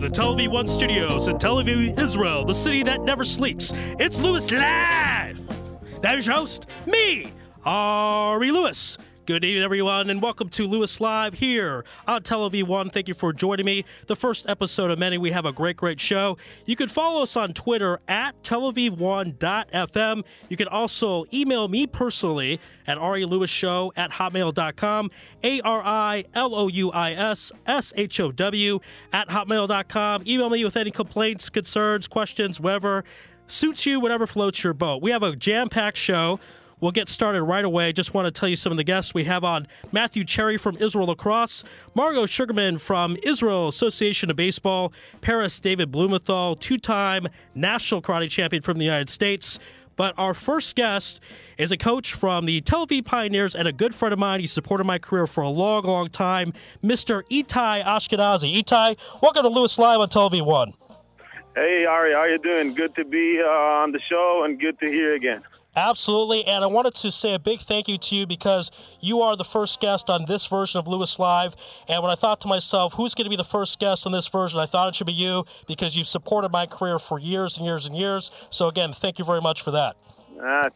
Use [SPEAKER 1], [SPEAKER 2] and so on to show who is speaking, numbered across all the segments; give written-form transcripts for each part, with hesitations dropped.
[SPEAKER 1] the Tel Aviv 1 studios in Tel Aviv, Israel, the city that never sleeps. It's Louis Live! That is your host, me, Ari Louis. Good evening, everyone, and welcome to Louis Live here on Tel Aviv 1. Thank you for joining me. The first episode of many. We have a great show. You can follow us on Twitter at telaviv1.fm. You can also email me personally at arilouisshow@hotmail.com, ARILOUISSHOW @hotmail.com. Email me with any complaints, concerns, questions, whatever suits you, whatever floats your boat. We have a jam-packed show. We'll get started right away. Just want to tell you some of the guests we have on: Matthew Cherry from Israel Lacrosse, Margo Sugarman from Israel Association of Baseball, Paris David Blumenthal, two-time national karate champion from the United States. But our first guest is a coach from the Tel Aviv Pioneers and a good friend of mine. He supported my career for a long time, Mr. Itay Ashkenazi. Itay, welcome to Louis Live on Tel Aviv 1.
[SPEAKER 2] Hey, Ari, how you doing? Good to be on the show and good to hear again.
[SPEAKER 1] Absolutely, and I wanted to say a big thank you to you because you are the first guest on this version of Louis Live, and when I thought to myself, who's going to be the first guest on this version, I thought it should be you because you've supported my career for years and years. So again, thank you very much for that.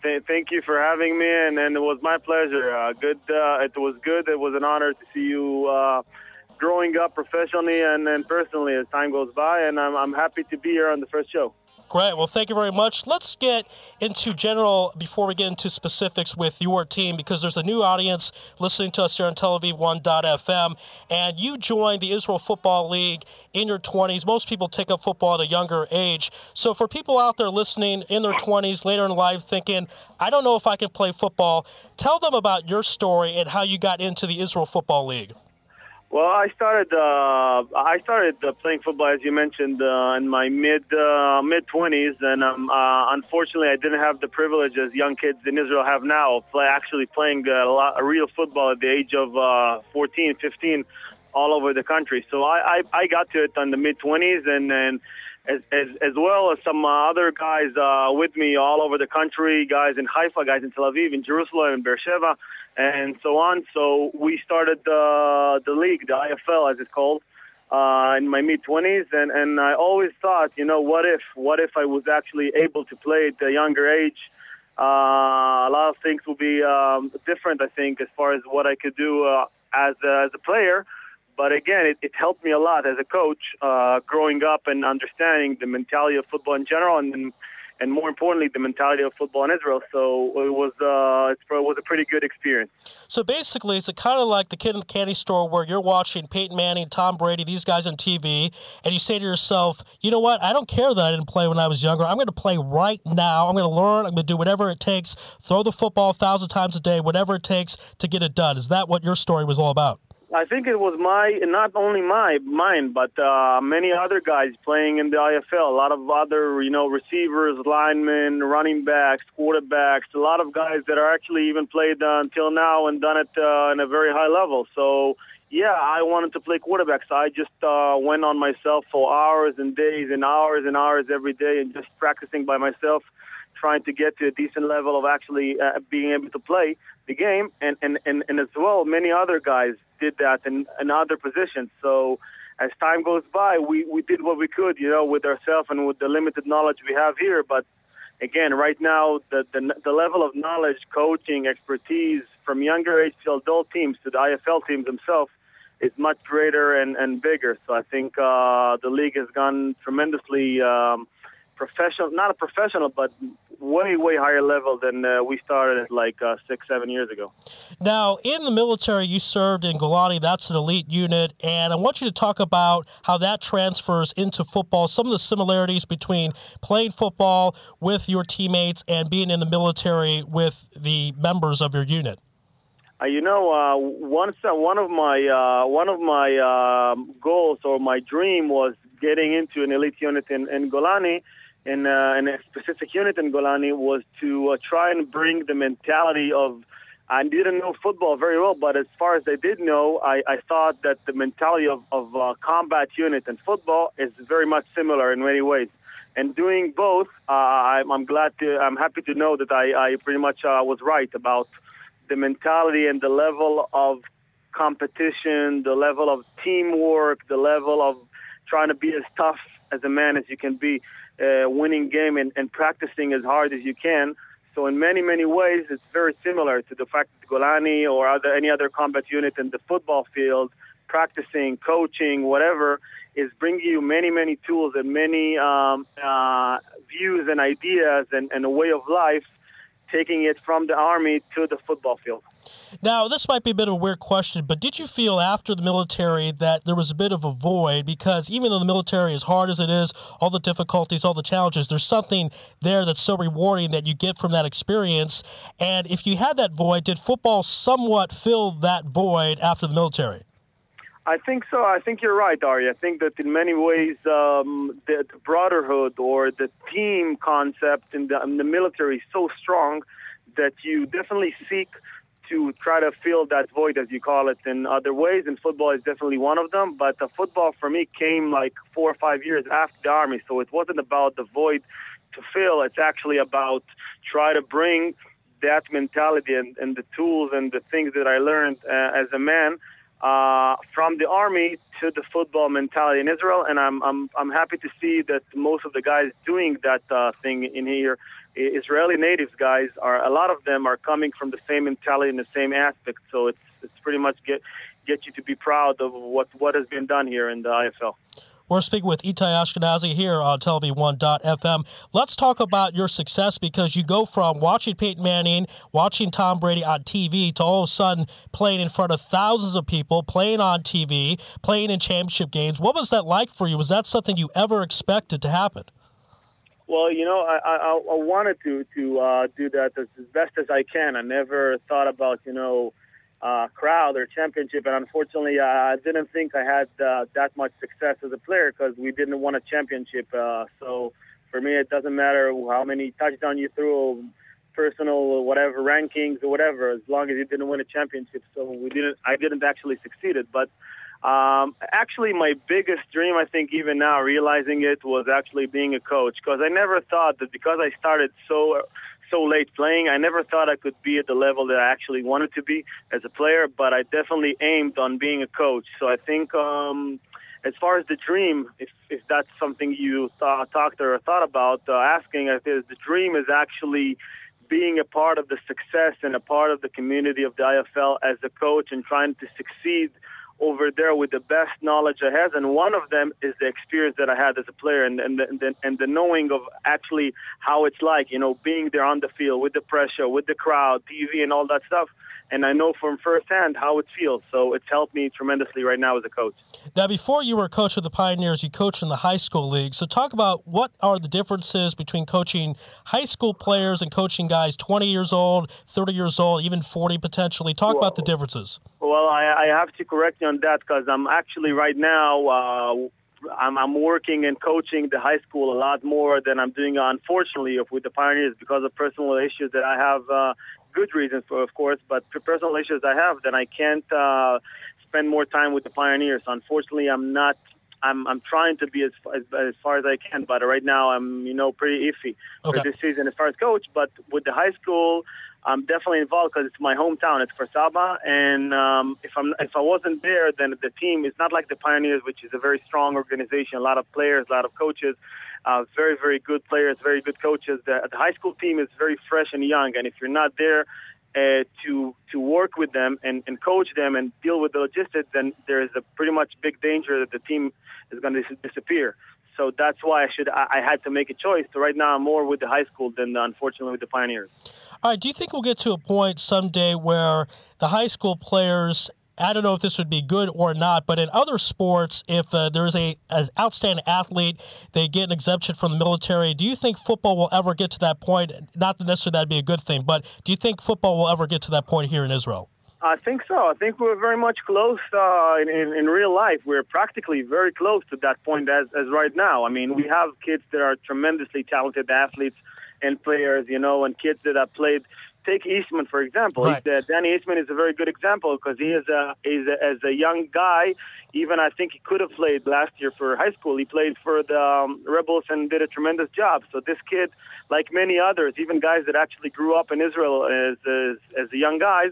[SPEAKER 2] Thank you for having me, and it was my pleasure. It was good. It was an honor to see you growing up professionally and personally as time goes by, and I'm happy to be here on the first show.
[SPEAKER 1] Great. Well, thank you very much. Let's get into general before we get into specifics with your team, because there's a new audience listening to us here on telaviv1.fm, and you joined the Israel Football League in your 20s. Most people take up football at a younger age. So for people out there listening in their 20s, later in life, thinking, I don't know if I can play football, tell them about your story and how you got into the Israel Football League.
[SPEAKER 2] Well, I started playing football, as you mentioned, in my mid 20s, and unfortunately, I didn't have the privilege as young kids in Israel have now of actually playing a real football at the age of 14, 15, all over the country. So I got to it in the mid 20s, and as well as some other guys with me all over the country, guys in Haifa, guys in Tel Aviv, in Jerusalem, in Beersheba, and so on. So we started the league, the IFL as it's called, in my mid-20s, and I always thought, what if I was actually able to play at a younger age? A lot of things will be different, I think, as far as what I could do as a player. But again, it helped me a lot as a coach, growing up and understanding the mentality of football in general, and more importantly, the mentality of football in Israel. So it was a pretty good experience.
[SPEAKER 1] So basically, is it kind of like the kid in the candy store where you're watching Peyton Manning, Tom Brady, these guys on TV, and you say to yourself, you know what, I don't care that I didn't play when I was younger. I'm going to play right now. I'm going to learn. I'm going to do whatever it takes, throw the football 1,000 times a day, whatever it takes to get it done. Is that what your story was all about?
[SPEAKER 2] I think it was not only mine, but many other guys playing in the IFL. A lot of other, receivers, linemen, running backs, quarterbacks. A lot of guys that are actually even played until now and done it in a very high level. So, yeah, I wanted to play quarterback. So I just went on myself for hours and days and hours every day and just practicing by myself, trying to get to a decent level of actually being able to play the game. And as well, many other guys did that in other positions. So as time goes by, we did what we could, with ourselves and with the limited knowledge we have here. But again, right now, the level of knowledge, coaching, expertise from younger age to adult teams to the IFL teams themselves is much greater and bigger. So I think the league has gone tremendously professional, not a professional, but way higher level than we started at 6-7 years ago.
[SPEAKER 1] Now, in the military, you served in Golani. That's an elite unit, and I want you to talk about how that transfers into football, some of the similarities between playing football with your teammates and being in the military with the members of your unit. One of my goals or my dream was getting into an elite unit in Golani. In a specific unit in Golani was to try and bring the mentality of, I didn't know football very well, but as far as I did know, I thought that the mentality of combat unit and football is very much similar in many ways. And doing both, I'm happy to know that I pretty much was right about the mentality and the level of competition, the level of teamwork, the level of
[SPEAKER 2] trying to be as tough as a man as you can be, winning game and practicing as hard as you can. So in many, many ways, it's very similar to the fact that Golani or any other combat unit in the football field, practicing, coaching, whatever, is bringing you many, many tools and many views and ideas and a way of life, taking it from the Army to the football field.
[SPEAKER 1] Now, this might be a bit of a weird question, but did you feel after the military that there was a bit of a void? Because even though the military, as hard as it is, all the difficulties, all the challenges, there's something there that's so rewarding that you get from that experience. And if you had that void, did football somewhat fill that void after the military?
[SPEAKER 2] I think so. I think you're right, Ari. I think that in many ways, the brotherhood or the team concept in the military is so strong that you definitely seek to try to fill that void, as you call it, in other ways, and football is definitely one of them. But the football, for me, came like 4 or 5 years after the Army, so it wasn't about the void to fill. It's actually about try to bring that mentality and the tools and the things that I learned as a man from the Army to the football mentality in Israel, and I'm happy to see that most of the guys doing that thing in here, Israeli natives guys, a lot of them are coming from the same mentality and the same aspect. So it's pretty much get you to be proud of what has been done here in the IFL.
[SPEAKER 1] We're speaking with Itay Ashkenazi here on telev1.fm. Let's talk about your success, because you go from watching Peyton Manning, watching Tom Brady on TV, to all of a sudden playing in front of thousands of people, playing on TV, playing in championship games. What was that like for you? Was that something you ever expected to happen?
[SPEAKER 2] Well, I wanted to do that as best as I can. I never thought about, crowd or championship, and unfortunately, I didn't think I had that much success as a player because we didn't win a championship. So for me, it doesn't matter how many touchdowns you threw, personal whatever rankings or whatever, as long as you didn't win a championship. So I didn't actually succeed it, but. Actually, my biggest dream, I think even now, realizing it, was actually being a coach, because I never thought that because I started so late playing, I never thought I could be at the level that I actually wanted to be as a player, but I definitely aimed on being a coach. So I think as far as the dream, if that's something you talked or thought about asking, the dream is actually being a part of the success and a part of the community of the IFL as a coach and trying to succeed over there with the best knowledge I have, and one of them is the experience that I had as a player and the knowing of actually how it's like, being there on the field with the pressure, with the crowd, TV and all that stuff. And I know from firsthand how it feels. So it's helped me tremendously right now as a coach.
[SPEAKER 1] Now, before you were a coach of the Pioneers, you coached in the high school league. So talk about what are the differences between coaching high school players and coaching guys 20 years old, 30 years old, even 40 potentially. Talk about the differences.
[SPEAKER 2] Well, I have to correct you on that, because I'm actually right now I'm working and coaching the high school a lot more than I'm doing, unfortunately, with the Pioneers because of personal issues that I have. Good reasons for, of course, but for personal issues I have, then I can't spend more time with the Pioneers. Unfortunately, I'm trying to be as far as I can, but right now I'm pretty iffy for this season as far as coach. But with the high school, I'm definitely involved because it's my hometown. It's for Saba, and if I wasn't there, then the team is not like the Pioneers, which is a very strong organization. A lot of players, a lot of coaches. Very, very good players, very good coaches. The high school team is very fresh and young, and if you're not there to work with them and coach them and deal with the logistics, then there is a pretty much big danger that the team is going to disappear. So that's why I had to make a choice. So right now I'm more with the high school than, unfortunately, with the Pioneers.
[SPEAKER 1] All right, do you think we'll get to a point someday where the high school players, I don't know if this would be good or not, but in other sports, if there's an outstanding athlete, they get an exemption from the military. Do you think football will ever get to that point? Not that necessarily that'd be a good thing, but do you think football will ever get to that point here in Israel?
[SPEAKER 2] I think so. I think we're very much close in real life. We're practically very close to that point as right now. I mean, we have kids that are tremendously talented athletes and players, and kids that have played. Take Eastman, for example.
[SPEAKER 1] Right.
[SPEAKER 2] Danny Eastman is a very good example because he is as a young guy. Even I think he could have played last year for high school. He played for the Rebels and did a tremendous job. So this kid, like many others, even guys that actually grew up in Israel as young guys,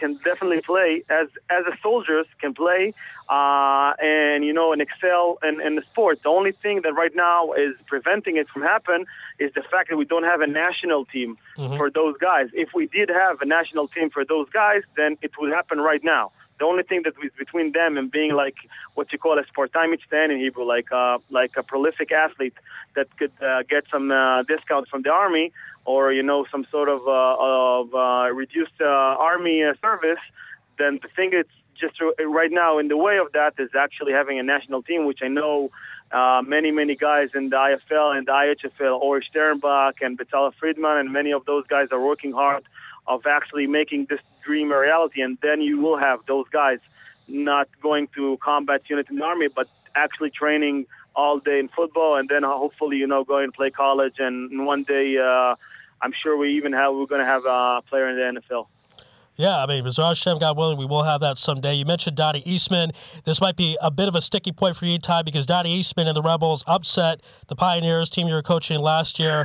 [SPEAKER 2] can definitely play as the soldiers can play, and excel in the sport. The only thing that right now is preventing it from happening is the fact that we don't have a national team for those guys. If we did have a national team for those guys, then it would happen right now. The only thing that was between them and being like what you call a sportai mitztaen in Hebrew, like a prolific athlete that could get some discounts from the army, or some sort of reduced army service, then the thing that's just right now in the way of that is actually having a national team, which I know many guys in the IFL and the IHFL, Ori Sternbach and Betzalel Friedman, and many of those guys are working hard of actually making this dream a reality. And then you will have those guys not going to combat unit in the army, but actually training all day in football, and then hopefully going to play college, and one day I'm sure we're going to have a player in the NFL.
[SPEAKER 1] Yeah, I mean, B'ezras Hashem, God willing, we will have that someday. You mentioned Donnie Eastman. This might be a bit of a sticky point for you, Itay, because Donnie Eastman and the Rebels upset the Pioneers team you were coaching last year.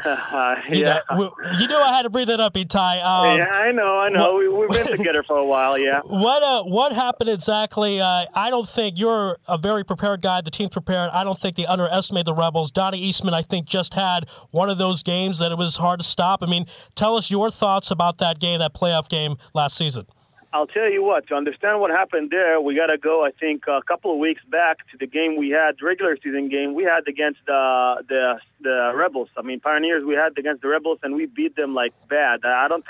[SPEAKER 1] You knew I had to bring that up, Itay.
[SPEAKER 2] Yeah, I know. We've been together for a while, yeah.
[SPEAKER 1] What happened exactly? I don't think you're a very prepared guy. The team's prepared. I don't think they underestimated the Rebels. Donnie Eastman, I think, just had one of those games that it was hard to stop. I mean, tell us your thoughts about that game, that playoff game last season.
[SPEAKER 2] I'll tell you what, to understand what happened there, we got to go, I think, a couple of weeks back to the game we had, regular season game we had against the Rebels. I mean, Pioneers we had against the Rebels, and we beat them like bad. I don't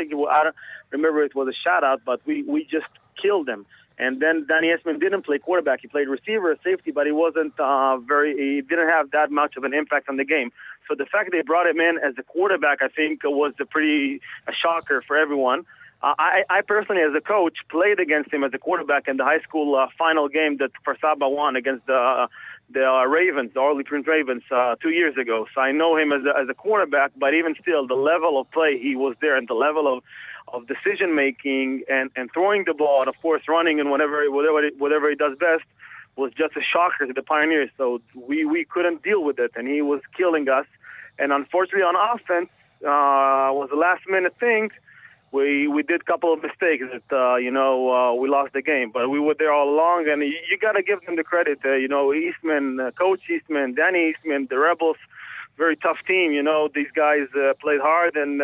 [SPEAKER 2] remember it was a shutout, but we just killed them. And then Donnie Eastman didn't play quarterback. He played receiver, safety, but he wasn't he didn't have that much of an impact on the game. So the fact they brought him in as a quarterback, I think, was a shocker for everyone. I personally, as a coach, played against him as a quarterback in the high school final game that Kfar Saba won against the Ravens, the Orly Prince Ravens, 2 years ago. So I know him as a quarterback, but even still, the level of play he was there, and the level of decision making and throwing the ball, and of course running and whatever he does best, was just a shocker to the Pioneers. So we couldn't deal with it, and he was killing us. And unfortunately, on offense, was a last minute thing. We did a couple of mistakes that, we lost the game. But we were there all along, and you got to give them the credit. Eastman, Coach Eastman, Danny Eastman, the Rebels, very tough team. These guys played hard, and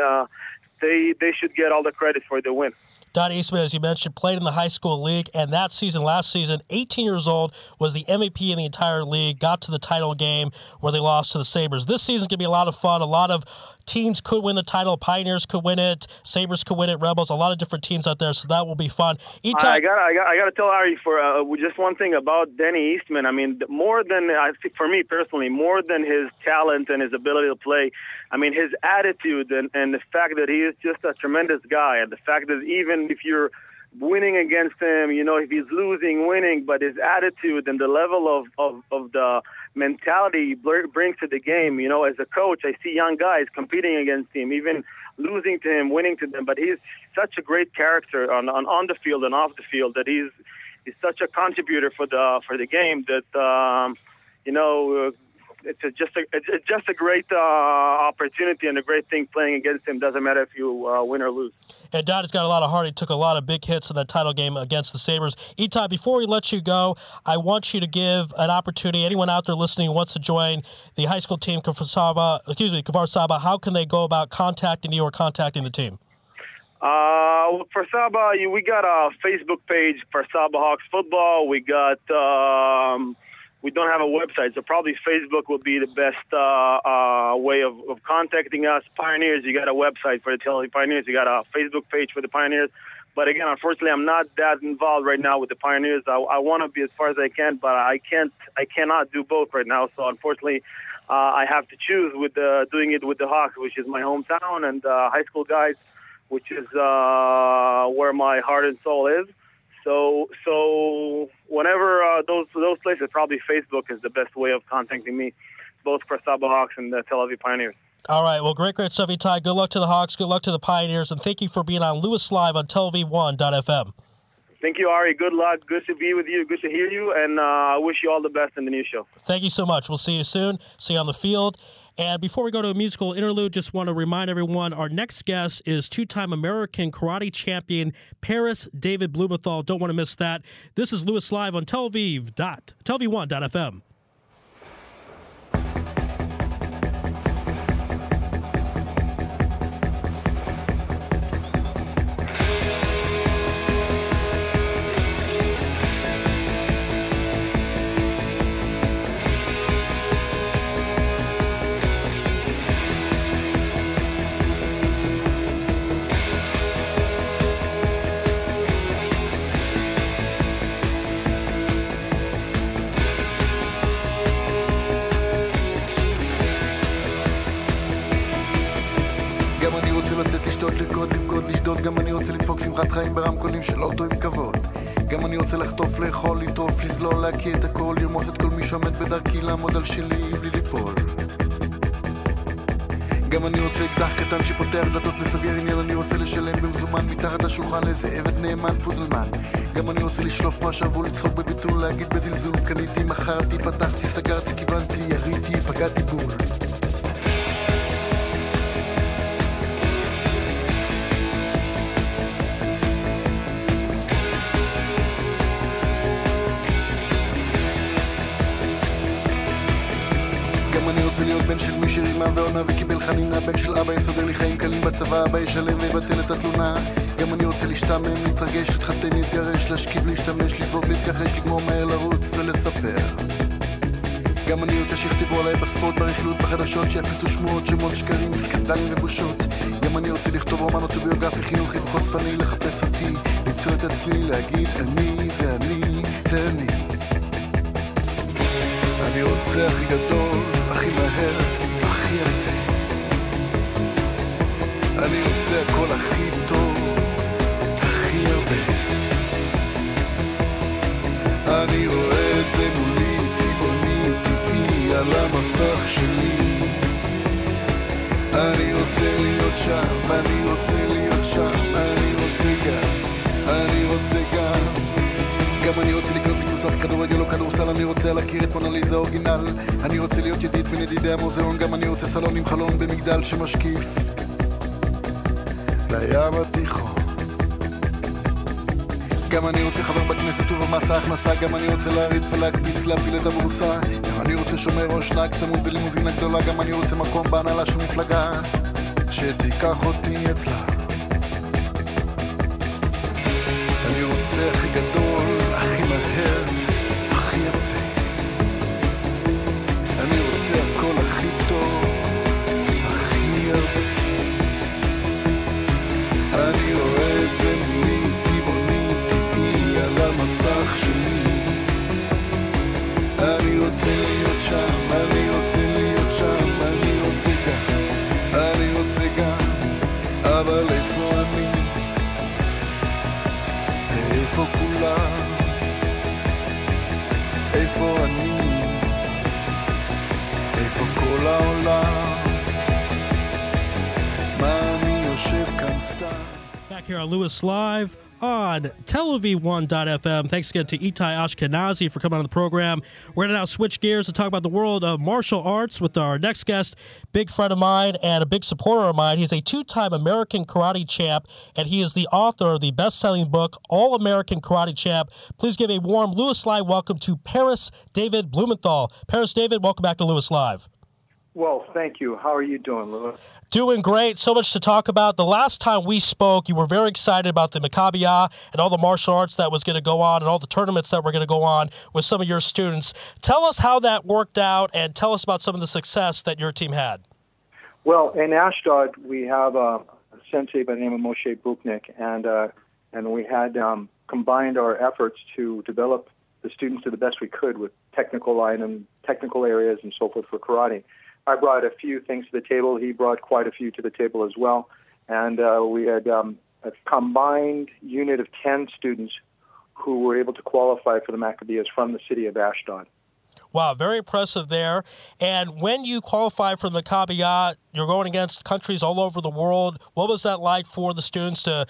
[SPEAKER 2] they should get all the credit for the win.
[SPEAKER 1] Donnie Eastman, as you mentioned, played in the high school league, and last season, 18 years old, was the MVP in the entire league, got to the title game where they lost to the Sabres. This season's going to be a lot of fun. A lot of teams could win the title. Pioneers could win it. Sabres could win it. Rebels, a lot of different teams out there, so that will be fun. Itay,
[SPEAKER 2] I got to tell Ari for just one thing about Danny Eastman. I mean, more than, I think for me personally, more than his talent and his ability to play, I mean, his attitude and the fact that he is just a tremendous guy, and the fact that even if you're winning against him, if he's losing, winning, but his attitude and the level of the mentality he brings to the game, as a coach, I see young guys competing against him, even losing to him, winning to them, but he's such a great character on the field and off the field that he's such a contributor for the game that, it's just a great opportunity and a great thing playing against him. Doesn't matter if you win or lose.
[SPEAKER 1] And Donnie's got a lot of heart. He took a lot of big hits in that title game against the Sabres. Itay, before we let you go, I want you to give an opportunity. Anyone out there listening who wants to join the high school team, Kfar Saba, how can they go about contacting you or contacting the team?
[SPEAKER 2] For Saba, we got a Facebook page for Saba Hawks Football. We got... we don't have a website, so probably Facebook would be the best way of contacting us. Pioneers, you got a website for the Tel Aviv Pioneers. You got a Facebook page for the Pioneers. But again, unfortunately, I'm not that involved right now with the Pioneers. I want to be as far as I can, but I cannot do both right now. So unfortunately, I have to choose with doing it with the Hawks, which is my hometown, and high school guys, which is where my heart and soul is. So whenever those places, probably Facebook is the best way of contacting me, both for Saba Hawks and the Tel Aviv Pioneers.
[SPEAKER 1] All right, well, great stuff, Itay. Good luck to the Hawks. Good luck to the Pioneers, and thank you for being on Louis Live on Tel Aviv 1.fm.
[SPEAKER 2] Thank you, Ari. Good luck. Good to be with you. Good to hear you, and I wish you all the best in the new show.
[SPEAKER 1] Thank you so much. We'll see you soon. See you on the field. And before we go to a musical interlude, just want to remind everyone our next guest is two-time American karate champion Paris David Blumenthal. Don't want to miss that. This is Louis Live on Tel Aviv.FM.
[SPEAKER 3] גם אני רוצה לדפוק שמחת חיים ברמקולים של אוטו עם כבוד. גם אני רוצה לחטוף, לאכול, לטרוף, לזלול, להקיא את הכל, לרמוס את כל מי שעומד בדרכי, לעמוד על שלי בלי ליפול. גם אני רוצה אקדח קטן שפותח דלתות וסוגר עניין, אני רוצה לשלם במזומן מתחת לשולחן לאיזה עבד נאמן פודלמן. גם אני רוצה לשלוף מה שבו, לצחוק בביטול, להגיד בזלזול, קניתי, מכרתי, פתחתי, סגרתי, כיוונתי, יריתי, פגעתי בול. בן של מי שרימה ועונה וקיבל חנינה, בן של אבא יסודר לי חיים קלים בצבא, אבא ישלם ויבטל את התלונה. גם אני רוצה להשתמם, להתרגש, להתחתן, להתגרש, להשכיב, להשתמש, לבוא, להתכחש, לגמור מהר, לרוץ ולספר. גם אני רוצה שיכתבו עליי בספורט, ברכילות, בחדשות, שיפיצו שמועות, שמות, שקרים, סקנדלים ובושות. גם אני רוצה לכתוב רומן אוטוביוגרפי, חינוכי וחושפני, לחפש אותי, למצוא את עצמי, להגיד אני, זה אני, זה אני. אני רוצה הכי גדול, הכי מהר, הכי יפה. אני רוצה הכל הכי טוב, הכי הרבה. אני רואה את זה מולי, צבעוני, טבעי, על המסך שלי. אני רוצה להיות שם, אני רוצה להיות שם, אני רוצה גם, אני רוצה גם. גם אני רוצה לקנות בקבוצת כדורגל או כדורסל, אני רוצה להכיר את מונליזה אורגינל. אני רוצה להיות ידיד בין ידידי המוזיאון, גם אני רוצה סלון עם חלון במגדל שמשקיף לים התיכון. גם אני רוצה חבר בכנסת ובמס ההכנסה, גם אני רוצה להריץ ולהקפיץ, להפיל את הבורסה. גם אני רוצה שומר ראש נהג צמוד ולימוזינה גדולה, גם אני רוצה מקום בהנהלה של מפלגה שתיקח אותי אצלה. אני רוצה הכי גדול, הכי מהר, הכי יפה. אני רוצה הכל הכי טוב, הכי הרבה. אני רואה את זה מולי, צבעוני, טבעי, על המסך שלי. אני רוצה להיות שם, אני רוצה להיות שם, אני רוצה גם, אני רוצה גם. אבל איפה אני? איפה כולם? איפה אני? איפה כל העולם? מה אני יושב כאן סתם?
[SPEAKER 1] Back here on Louis Live on Tel Aviv1.fm. Thanks again to Itay Ashkenazi for coming on the program. We're going to now switch gears to talk about the world of martial arts with our next guest, big friend of mine and a big supporter of mine. He's a two-time American karate champ, and he is the author of the best-selling book, All-American Karate Champ. Please give a warm Louis Live welcome to Paris David Blumenthal. Paris David, welcome back to Louis Live.
[SPEAKER 4] Well, thank you. How are you doing, Louis?
[SPEAKER 1] Doing great. So much to talk about. The last time we spoke, you were very excited about the Maccabiah and all the martial arts that was going to go on and all the tournaments that were going to go on with some of your students. Tell us how that worked out and tell us about some of the success that your team had.
[SPEAKER 4] Well, in Ashdod, we have a sensei by the name of Moshe Buknik, and we had combined our efforts to develop the students to the best we could with technical areas and so forth for karate. I brought a few things to the table. He brought quite a few to the table as well. And we had a combined unit of 10 students who were able to qualify for the Maccabees from the city of Ashdod.
[SPEAKER 1] Wow, very impressive there. And when you qualify for the Maccabiah, you're going against countries all over the world. What was that like for the students to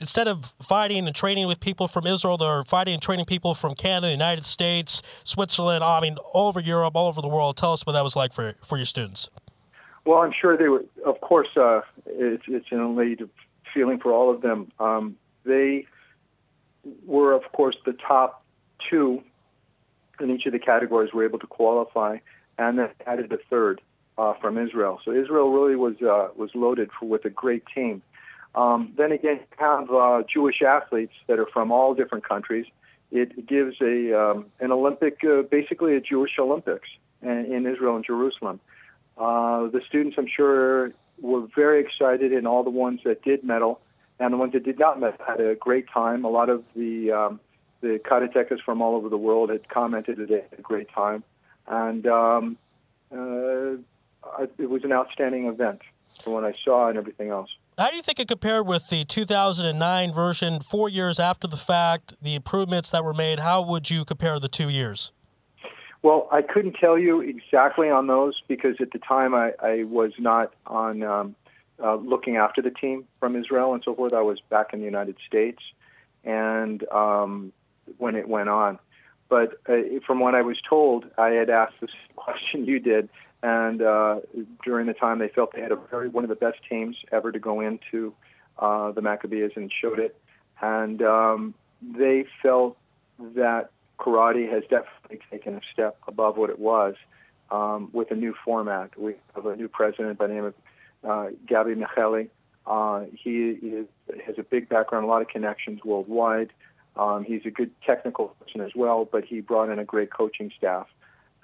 [SPEAKER 1] instead of fighting and training with people from Israel, they're fighting and training people from Canada, the United States, Switzerland, I mean, all over Europe, all over the world. Tell us what that was like for your students.
[SPEAKER 4] Well, I'm sure they were. Of course, it's an elated feeling for all of them. They were, of course, the top two in each of the categories were able to qualify, and then added a third from Israel. So Israel really was loaded with a great team. Then again, you have Jewish athletes that are from all different countries. It gives an Olympic, basically a Jewish Olympics in Israel and Jerusalem. The students, I'm sure, were very excited, and all the ones that did medal and the ones that did not medal had a great time. A lot of the karatecas from all over the world had commented that they had a great time, and it was an outstanding event from what I saw and everything else.
[SPEAKER 1] How do you think it compared with the 2009 version, 4 years after the fact, the improvements that were made? How would you compare the 2 years?
[SPEAKER 4] Well, I couldn't tell you exactly on those because at the time I was not on looking after the team from Israel and so forth. I was back in the United States and when it went on. But from what I was told, I had asked this question you did, and during the time they felt they had one of the best teams ever to go into the Maccabees and showed it. And they felt that karate has definitely taken a step above what it was with a new format. We have a new president by the name of Gabi Micheli. He has a big background, a lot of connections worldwide. He's a good technical person as well, but he brought in a great coaching staff.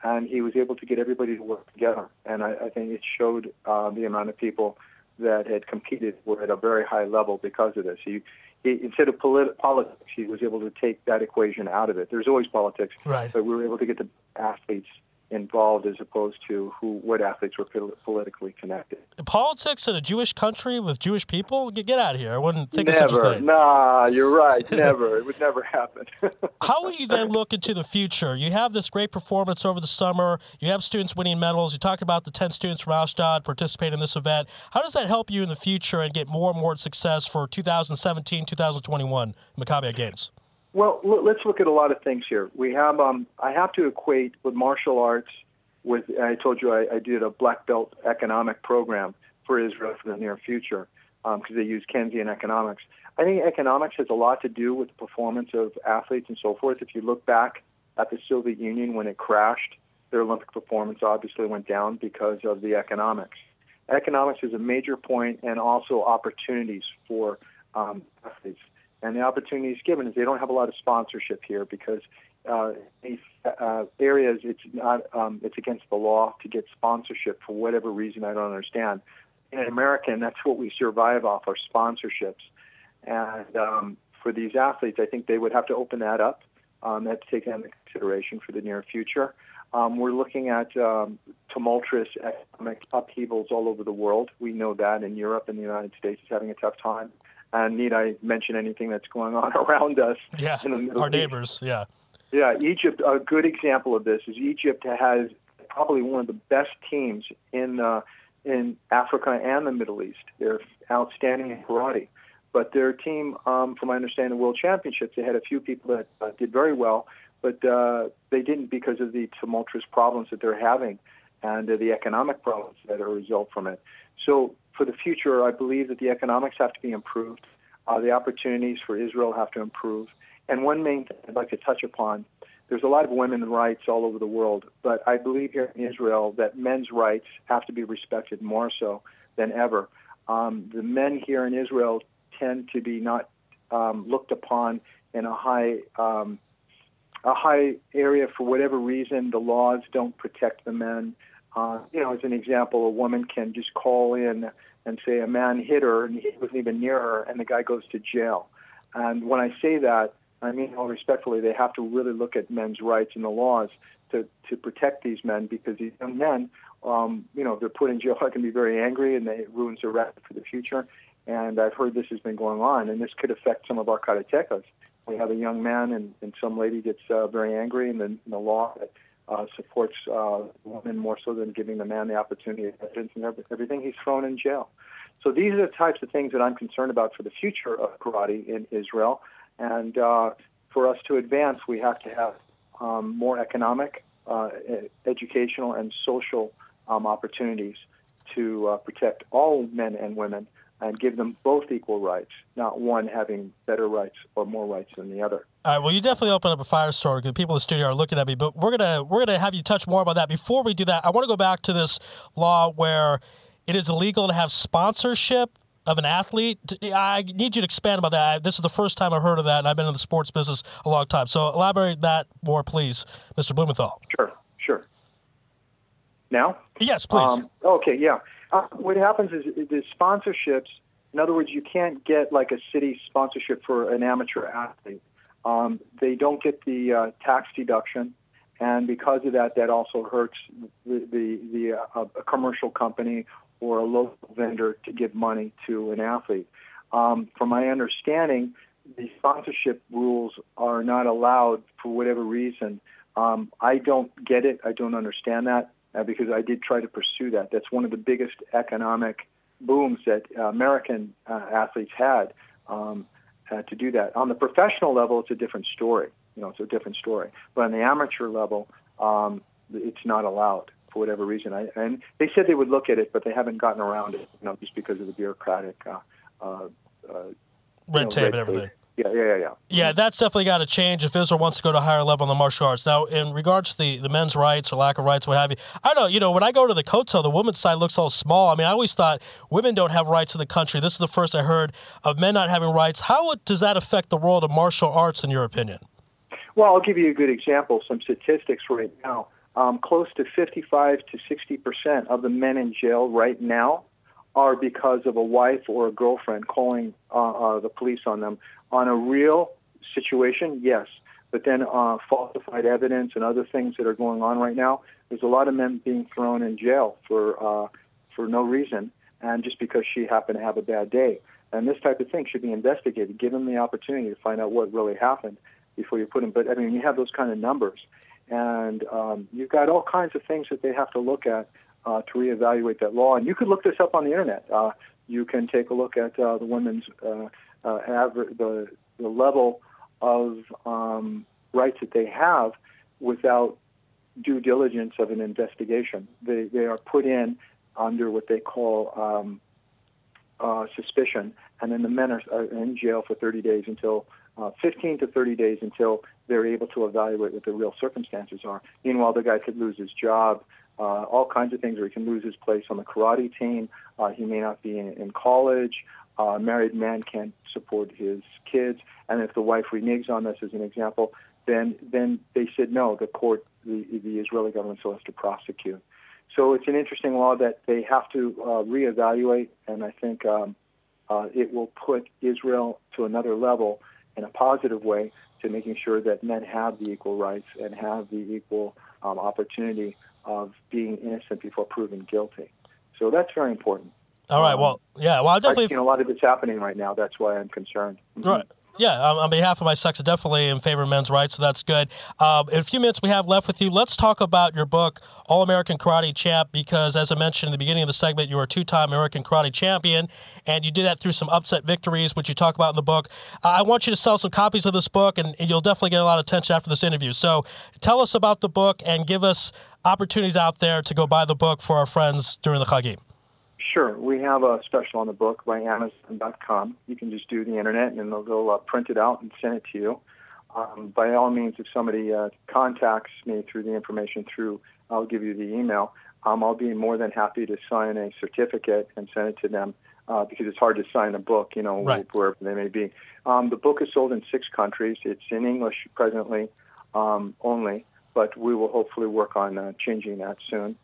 [SPEAKER 4] And he was able to get everybody to work together. And I think it showed the amount of people that had competed were at a very high level because of this. He instead of politics, he was able to take that equation out of it. There's always politics,
[SPEAKER 1] right,
[SPEAKER 4] but we were able to get the athletes involved as opposed to what athletes were politically connected.
[SPEAKER 1] Politics in a Jewish country with Jewish people? Get out of here. I wouldn't think of such a thing.
[SPEAKER 4] Nah, you're right. Never. It would never happen.
[SPEAKER 1] How will you then look into the future? You have this great performance over the summer. You have students winning medals. You talked about the 10 students from Ashdod participating in this event. How does that help you in the future and get more and more success for 2017, 2021 Maccabi Games?
[SPEAKER 4] Well, let's look at a lot of things here. We have, I have to equate with martial arts with, I told you I did a black belt economic program for Israel for the near future because they use Keynesian economics. I think economics has a lot to do with the performance of athletes and so forth. If you look back at the Soviet Union when it crashed, their Olympic performance obviously went down because of the economics. Economics is a major point and also opportunities for athletes. And the opportunities given is they don't have a lot of sponsorship here because these areas it's not it's against the law to get sponsorship for whatever reason I don't understand. In America, and that's what we survive off are sponsorships. And for these athletes, I think they would have to open that up. They have to take that into consideration for the near future. We're looking at tumultuous economic upheavals all over the world. We know that in Europe and the United States is having a tough time. And need I mention anything that's going on around us?
[SPEAKER 1] Yeah,
[SPEAKER 4] in the Middle
[SPEAKER 1] our
[SPEAKER 4] East?
[SPEAKER 1] neighbors, yeah.
[SPEAKER 4] Yeah, Egypt, a good example of this is Egypt has probably one of the best teams in Africa and the Middle East. They're outstanding in karate. But their team, from my understanding, the World Championships, they had a few people that did very well, but they didn't because of the tumultuous problems that they're having and the economic problems that are a result from it. So for the future, I believe that the economics have to be improved. The opportunities for Israel have to improve. And one main thing I'd like to touch upon, there's a lot of women's rights all over the world, but I believe here in Israel that men's rights have to be respected more so than ever. The men here in Israel tend to be not looked upon in a high area for whatever reason. The laws don't protect the men. As an example, a woman can just call in and say a man hit her and he wasn't even near her, and the guy goes to jail. And when I say that, I mean all respectfully, they have to really look at men's rights and the laws to protect these men because these young men, they're put in jail. I can be very angry and it ruins their record for the future. And I've heard this has been going on, and this could affect some of our karatecas. We have a young man and some lady gets very angry, and the law that supports women more so than giving the man the opportunity of evidence and everything, he's thrown in jail. So these are the types of things that I'm concerned about for the future of karate in Israel. And for us to advance, we have to have more economic, educational, and social opportunities to protect all men and women and give them both equal rights, not one having better rights or more rights than the other.
[SPEAKER 1] All right. Well, you definitely opened up a firestorm because people in the studio are looking at me. But we're gonna have you touch more about that. Before we do that, I want to go back to this law where it is illegal to have sponsorship of an athlete. I need you to expand about that. This is the first time I've heard of that, and I've been in the sports business a long time. So elaborate that more, please, Mr. Blumenthal.
[SPEAKER 4] Sure. Now?
[SPEAKER 1] Yes, please.
[SPEAKER 4] Okay, yeah. What happens is the sponsorships, in other words, you can't get like a city sponsorship for an amateur athlete. They don't get the tax deduction, and because of that, that also hurts a commercial company or a local vendor to give money to an athlete. From my understanding, the sponsorship rules are not allowed for whatever reason. I don't get it. I don't understand that because I did try to pursue that. That's one of the biggest economic booms that American athletes had to do that. On the professional level, it's a different story. It's a different story. But on the amateur level, it's not allowed for whatever reason. And they said they would look at it, but they haven't gotten around it, just because of the bureaucratic
[SPEAKER 1] red tape and everything.
[SPEAKER 4] Yeah.
[SPEAKER 1] Yeah, that's definitely got to change if Israel wants to go to a higher level in the martial arts. Now, in regards to the men's rights or lack of rights, what have you, I don't know, when I go to the Kotel, the women's side looks all small. I mean, I always thought women don't have rights in the country. This is the first I heard of men not having rights. How does that affect the world of martial arts, in your opinion?
[SPEAKER 4] Well, I'll give you a good example, some statistics right now. Close to 55 to 60% of the men in jail right now are because of a wife or a girlfriend calling the police on them. On a real situation, yes, but then falsified evidence and other things that are going on right now, there's a lot of men being thrown in jail for no reason, and just because she happened to have a bad day. And this type of thing should be investigated. Give them the opportunity to find out what really happened before you put them. But, I mean, you have those kind of numbers. And you've got all kinds of things that they have to look at to reevaluate that law. And you could look this up on the Internet. You can take a look at the women's the level of rights that they have without due diligence of an investigation. They are put in under what they call suspicion, and then the men are in jail for 30 days until 15 to 30 days until they're able to evaluate what the real circumstances are. Meanwhile, the guy could lose his job, all kinds of things, or he can lose his place on the karate team. He may not be in college. A married man can't support his kids. And if the wife reneges on this, as an example, then they said no, the Israeli government still has to prosecute. So it's an interesting law that they have to reevaluate, and I think it will put Israel to another level in a positive way to making sure that men have the equal rights and have the equal opportunity of being innocent before proven guilty. So that's very important.
[SPEAKER 1] All right. Well, yeah. Well, I definitely.
[SPEAKER 4] I've seen a lot of it's happening right now. That's why I'm concerned.
[SPEAKER 1] Right. Yeah. On behalf of my sex, I'm definitely in favor of men's rights, so that's good. In a few minutes we have left with you, let's talk about your book, All-American Karate Champ, because as I mentioned in the beginning of the segment, you were a two-time American Karate Champion, and you did that through some upset victories, which you talk about in the book. I want you to sell some copies of this book, and you'll definitely get a lot of attention after this interview. So tell us about the book and give us opportunities out there to go buy the book for our friends during the Chagim.
[SPEAKER 4] Sure. We have a special on the book by Amazon.com. You can just do the Internet, and they'll print it out and send it to you. By all means, if somebody contacts me through the information I'll give you the email, I'll be more than happy to sign a certificate and send it to them because it's hard to sign a book,
[SPEAKER 1] right,
[SPEAKER 4] wherever they may be. The book is sold in 6 countries. It's in English presently only, but we will hopefully work on changing that soon.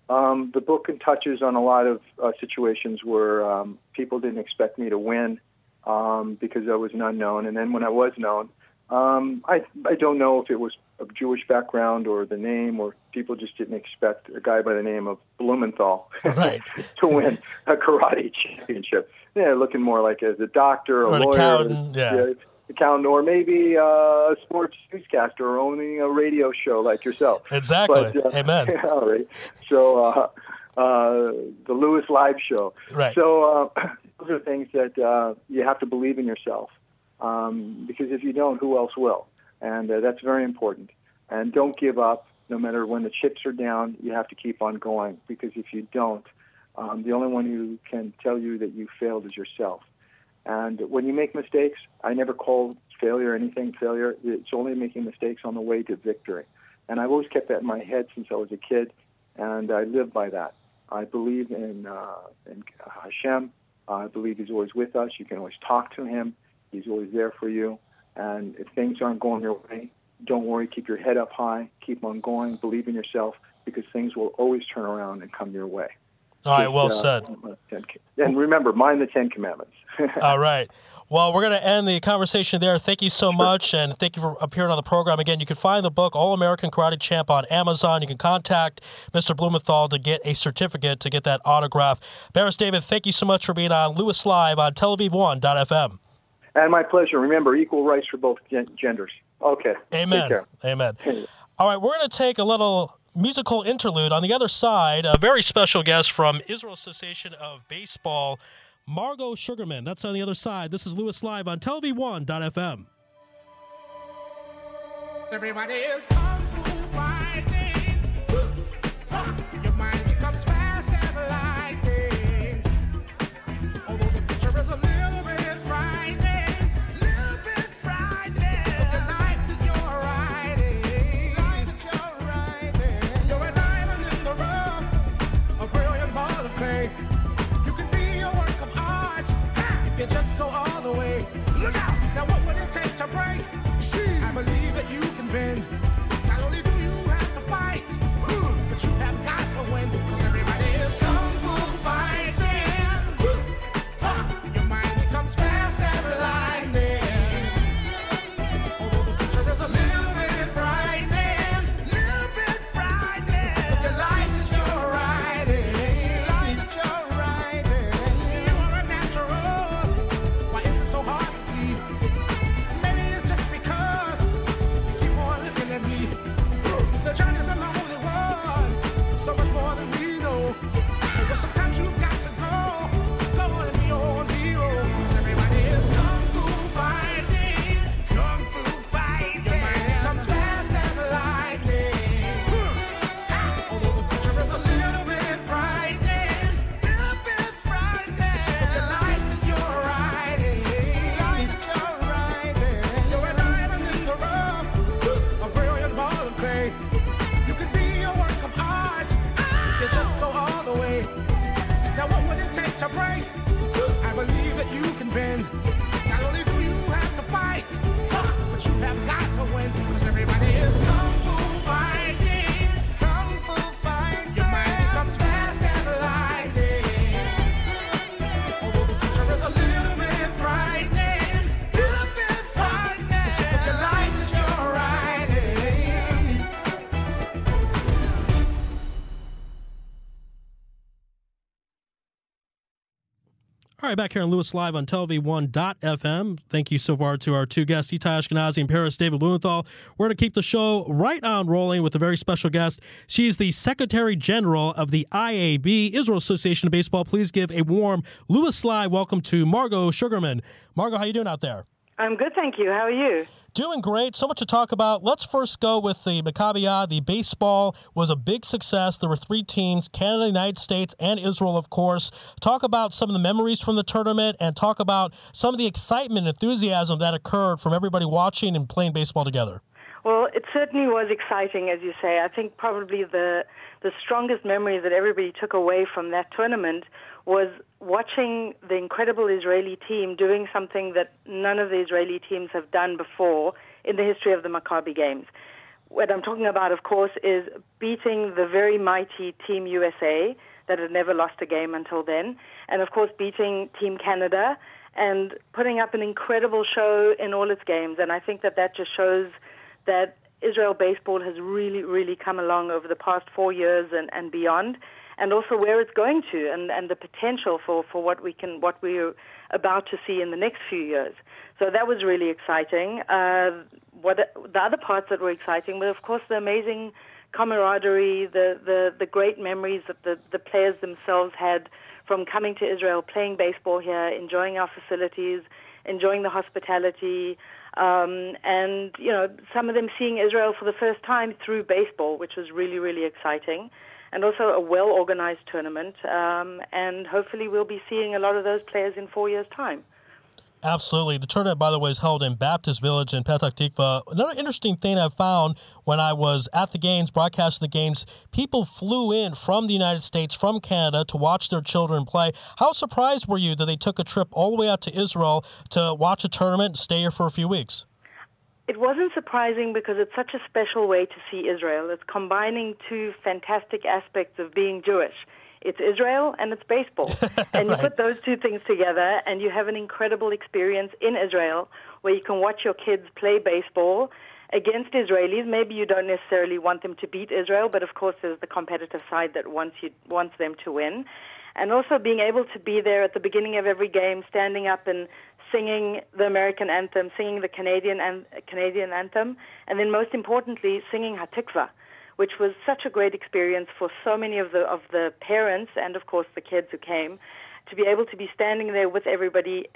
[SPEAKER 4] The book touches on a lot of situations where people didn't expect me to win because I was an unknown. And then when I was known, I don't know if it was a Jewish background or the name, or people just didn't expect a guy by the name of Blumenthal
[SPEAKER 1] right.
[SPEAKER 4] to win a karate championship. Yeah, looking more like as a doctor, a lawyer,
[SPEAKER 1] accountant,
[SPEAKER 4] accountant, or maybe a sports newscaster or owning a radio show like yourself.
[SPEAKER 1] Exactly.
[SPEAKER 4] But,
[SPEAKER 1] Amen.
[SPEAKER 4] All right. So the Louis Live Show.
[SPEAKER 1] Right.
[SPEAKER 4] So those are things that you have to believe in yourself because if you don't, who else will? And that's very important. And don't give up. No matter when the chips are down, you have to keep on going because if you don't, The only one who can tell you that you failed is yourself. And when you make mistakes, I never call failure anything failure. It's only making mistakes on the way to victory. And I've always kept that in my head since I was a kid, and I live by that. I believe in Hashem. I believe He's always with us. You can always talk to Him. He's always there for you. And if things aren't going your way, don't worry. Keep your head up high. Keep on going. Believe in yourself, because things will always turn around and come your way.
[SPEAKER 1] All right, well said.
[SPEAKER 4] And remember, mind the 10 Commandments.
[SPEAKER 1] All right. Well, we're going to end the conversation there. Thank you so much, and thank you for appearing on the program. Again, you can find the book, All-American Karate Champ, on Amazon. You can contact Mr. Blumenthal to get a certificate, to get that autograph. Barris David, thank you so much for being on Louis Live on Tel Aviv 1.fm.
[SPEAKER 4] And my pleasure. Remember, equal rights for both genders. Okay.
[SPEAKER 1] Amen.
[SPEAKER 4] Take care.
[SPEAKER 1] Amen. All right, we're going to take a little musical interlude. On the other side, a very special guest from Israel Association of Baseball, Margo Sugarman. That's on the other side. This is Louis Live on Tel Aviv 1.fm.
[SPEAKER 5] Everybody is kung fu fighting. Your mind becomes fast as lightning. Although the future is a little bit frightening, But the life that you're riding, you're a diamond in the rough, a brilliant ball of clay. You can be a work of art if you just go all the way. Look out! Now what would it take to break? I believe that you can bend. Not only do you have to fight, but you have got to win. Because everybody is kung fu fighting. Your mind becomes fast as lightning. Although the future is a little bit frightening, but your life is your riding. You are a natural. Why is it so hard to see? Maybe it's just because you keep on looking at me. The journey's a lonely one, so much more than we know. But sometimes you've got to go on and be your own hero. 'Cause everybody is kung fu fighting. Your mind becomes fast as lightning. Although the future is a little bit frightening, but the life that you're riding, you're a diamond in the rough, a brilliant ball of clay. You could be a work of art if you just go all the way. Now what would it take to break? I believe that you can bend. Not only do you have to fight, but you have got to win. Because everybody is kung fu fighting. Your mind becomes fast as lightning. Although the future is a little bit frightening, but your life is your riding.
[SPEAKER 1] All right, back here on Louis Live on Tel Aviv 1.fm. Thank you so far to our two guests, Itay Ashkenazi and Barris David Blumenthal. We're going to keep the show right on rolling with a very special guest. She is the Secretary General of the IAB, Israel Association of Baseball. Please give a warm Louis Live welcome to Margo Sugarman. Margo, how you doing out there?
[SPEAKER 6] I'm good, thank you. How are you?
[SPEAKER 1] Doing great. So much to talk about. Let's first go with the Maccabi. The baseball was a big success. There were 3 teams, Canada, United States, and Israel, of course. Talk about some of the memories from the tournament and talk about some of the excitement and enthusiasm that occurred from everybody watching and playing baseball together.
[SPEAKER 6] Well, it certainly was exciting, as you say. I think probably the strongest memory that everybody took away from that tournament was watching the incredible Israeli team doing something that none of the Israeli teams have done before in the history of the Maccabi games. What I'm talking about, of course, is beating the very mighty Team USA that had never lost a game until then, and of course beating Team Canada and putting up an incredible show in all its games. And I think that just shows that Israel baseball has really, really come along over the past 4 years and beyond, and also where it's going to, and the potential for what we're about to see in the next few years. So that was really exciting. The other parts that were exciting were, of course, the amazing camaraderie, the great memories that the players themselves had from coming to Israel, playing baseball here, enjoying our facilities, enjoying the hospitality, and, you know, some of them seeing Israel for the first time through baseball, which was really, really exciting. and also a well-organized tournament. And hopefully we'll be seeing a lot of those players in 4 years' time.
[SPEAKER 1] Absolutely. The tournament, by the way, is held in Baptist Village in Petah Tikva. Another interesting thing I found when I was at the games, broadcasting the games, people flew in from the United States, from Canada, to watch their children play. How surprised were you that they took a trip all the way out to Israel to watch a tournament and stay here for a few weeks?
[SPEAKER 6] It wasn't surprising because it's such a special way to see Israel. It's combining two fantastic aspects of being Jewish. It's Israel and it's baseball. And you put those two things together and you have an incredible experience in Israel where you can watch your kids play baseball against Israelis. Maybe you don't necessarily want them to beat Israel, but of course there's the competitive side that wants them to win. And also being able to be there at the beginning of every game, standing up and singing the American anthem, singing the Canadian anthem, and then most importantly, singing Hatikva, which was such a great experience for so many of the parents and, of course, the kids who came, to be able to be standing there with everybody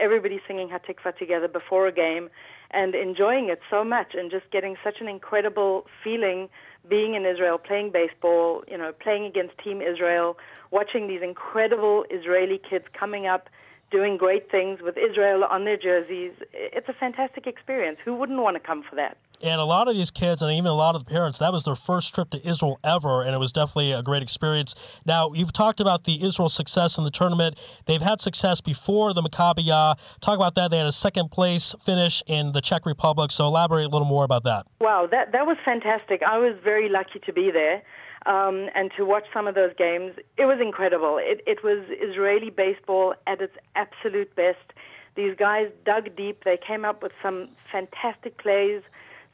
[SPEAKER 6] singing Hatikva together before a game and enjoying it so much and just getting such an incredible feeling being in Israel, playing baseball, playing against Team Israel, watching these incredible Israeli kids coming up, doing great things with Israel on their jerseys. It's a fantastic experience. Who wouldn't want to come for that?
[SPEAKER 1] And a lot of these kids, and even a lot of the parents, that was their first trip to Israel ever, and it was definitely a great experience. Now, you've talked about the Israel success in the tournament. They've had success before the Maccabiah. Talk about that. They had a second-place finish in the Czech Republic, so elaborate a little more about that.
[SPEAKER 6] Wow, that was fantastic. I was very lucky to be there and to watch some of those games. It was incredible. It was Israeli baseball at its absolute best. These guys dug deep. They came up with some fantastic plays,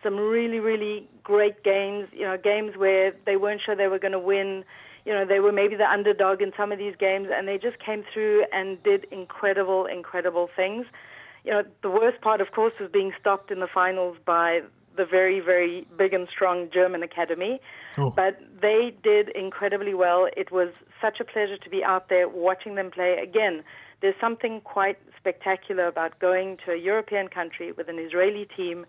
[SPEAKER 6] some really, really great games, games where they weren't sure they were going to win. They were maybe the underdog in some of these games, and they just came through and did incredible, incredible things. The worst part, of course, was being stopped in the finals by the very, very big and strong German academy. Ooh. But they did incredibly well. It was such a pleasure to be out there watching them play. Again, there's something quite spectacular about going to a European country with an Israeli team,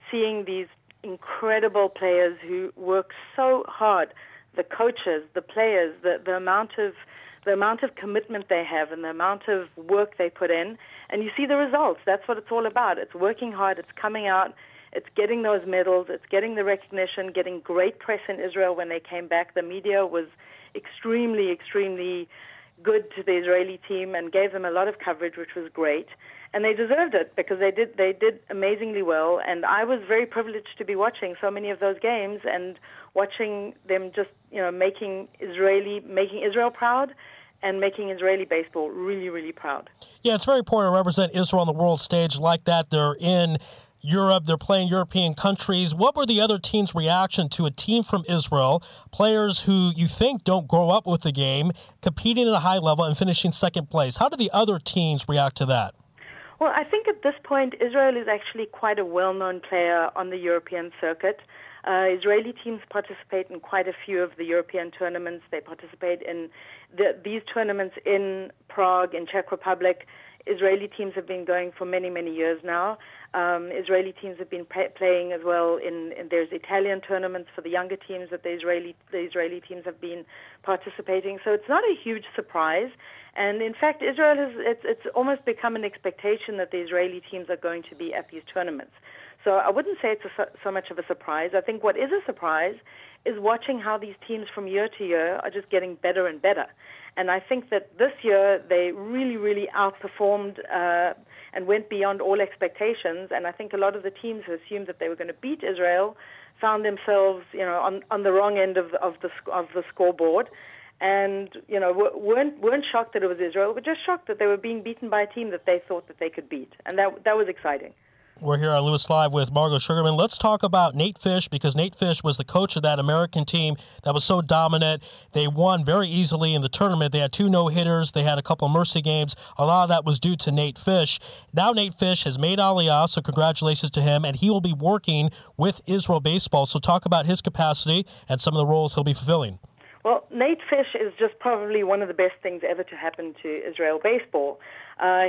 [SPEAKER 6] seeing these incredible players who work so hard, the coaches, the players, the amount of commitment they have and the amount of work they put in, and you see the results. That's what it's all about. It's working hard, it's coming out, it's getting those medals, it's getting the recognition, getting great press in Israel when they came back. The media was extremely, extremely good to the Israeli team and gave them a lot of coverage, which was great. And they deserved it because they did amazingly well. And I was very privileged to be watching so many of those games and watching them just, making Israel proud and making Israeli baseball really, really proud.
[SPEAKER 1] Yeah, it's very important to represent Israel on the world stage like that. They're in Europe, they're playing European countries. What were the other teams' reaction to a team from Israel, players who you think don't grow up with the game, competing at a high level and finishing second place? How did the other teams react to that?
[SPEAKER 6] Well, I think at this point, Israel is actually quite a well-known player on the European circuit. Israeli teams participate in quite a few of the European tournaments. They participate in these tournaments in Prague, in Czech Republic. Israeli teams have been going for many, many years now. Israeli teams have been playing as well there's Italian tournaments for the younger teams that the Israeli teams have been participating. So it's not a huge surprise. And in fact, Israel it's almost become an expectation that the Israeli teams are going to be at these tournaments. So I wouldn't say it's so much of a surprise. I think what is a surprise is watching how these teams from year to year are just getting better and better. And I think that this year they really, really outperformed and went beyond all expectations. And I think a lot of the teams who assumed that they were going to beat Israel found themselves, on the wrong end of the scoreboard. And weren't shocked that it was Israel, but just shocked that they were being beaten by a team that they thought that they could beat, and that was exciting.
[SPEAKER 1] We're here on Louis Live with Margo Sugarman. Let's talk about Nate Fish, because Nate Fish was the coach of that American team that was so dominant. They won very easily in the tournament. They had 2 no-hitters. They had a couple of mercy games. A lot of that was due to Nate Fish. Now Nate Fish has made Aliyah, so congratulations to him, and he will be working with Israel Baseball. So talk about his capacity and some of the roles he'll be fulfilling.
[SPEAKER 6] Well, Nate Fish is just probably one of the best things ever to happen to Israel baseball.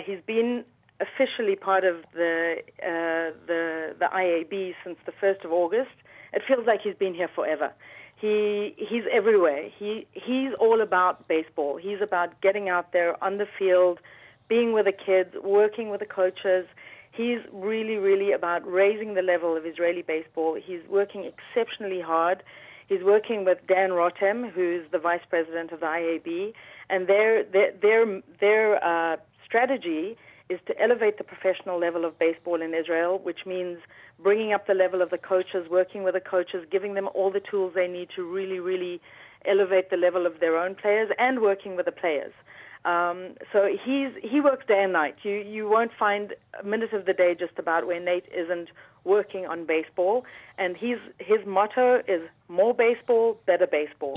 [SPEAKER 6] He's been officially part of the IAB since the 1st of August. It feels like he's been here forever. He's everywhere. He's all about baseball. He's about getting out there on the field, being with the kids, working with the coaches. He's really, really about raising the level of Israeli baseball. He's working exceptionally hard. He's working with Dan Rotem, who's the vice president of the IAB, and their strategy is to elevate the professional level of baseball in Israel, which means bringing up the level of the coaches, working with the coaches, giving them all the tools they need to really, really elevate the level of their own players, and working with the players. So he works day and night. You won't find a minute of the day just about where Nate isn't working on baseball. And his motto is more baseball, better baseball.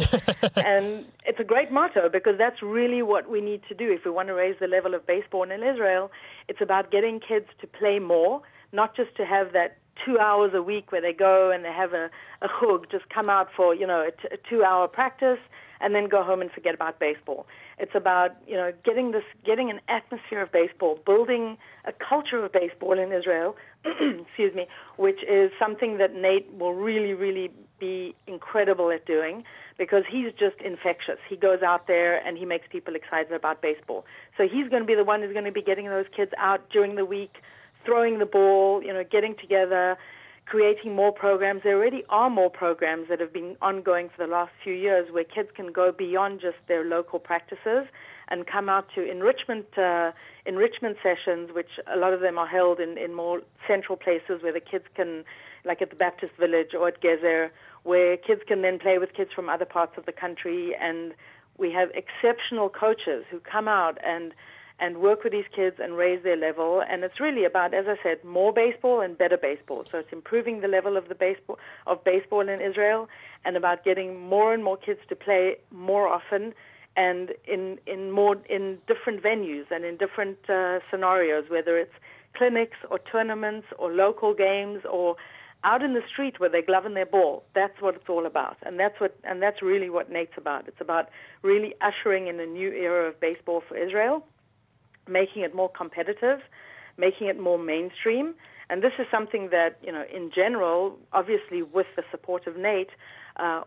[SPEAKER 6] And it's a great motto because that's really what we need to do if we want to raise the level of baseball in Israel. It's about getting kids to play more, not just to have that 2 hours a week where they go and they have a chug, just come out for, a 2-hour practice and then go home and forget about baseball. It's about, getting an atmosphere of baseball, building a culture of baseball in Israel, excuse me, which is something that Nate will really, really be incredible at doing because he's just infectious. He goes out there and he makes people excited about baseball. So he's going to be the one who's going to be getting those kids out during the week, throwing the ball, getting together, creating more programs. There already are more programs that have been ongoing for the last few years where kids can go beyond just their local practices and come out to enrichment sessions, which a lot of them are held in more central places where the kids can, like at the Baptist Village or at Gezer, where kids can then play with kids from other parts of the country. And we have exceptional coaches who come out and work with these kids and raise their level. And it's really about, as I said, more baseball and better baseball. So it's improving the level of baseball in Israel and about getting more and more kids to play more often and in different venues and in different scenarios, whether it's clinics or tournaments or local games or out in the street where they're gloving their ball. That's what it's all about. And that's really what Nate's about. It's about really ushering in a new era of baseball for Israel, making it more competitive, making it more mainstream. And this is something that, in general, obviously with the support of Nate,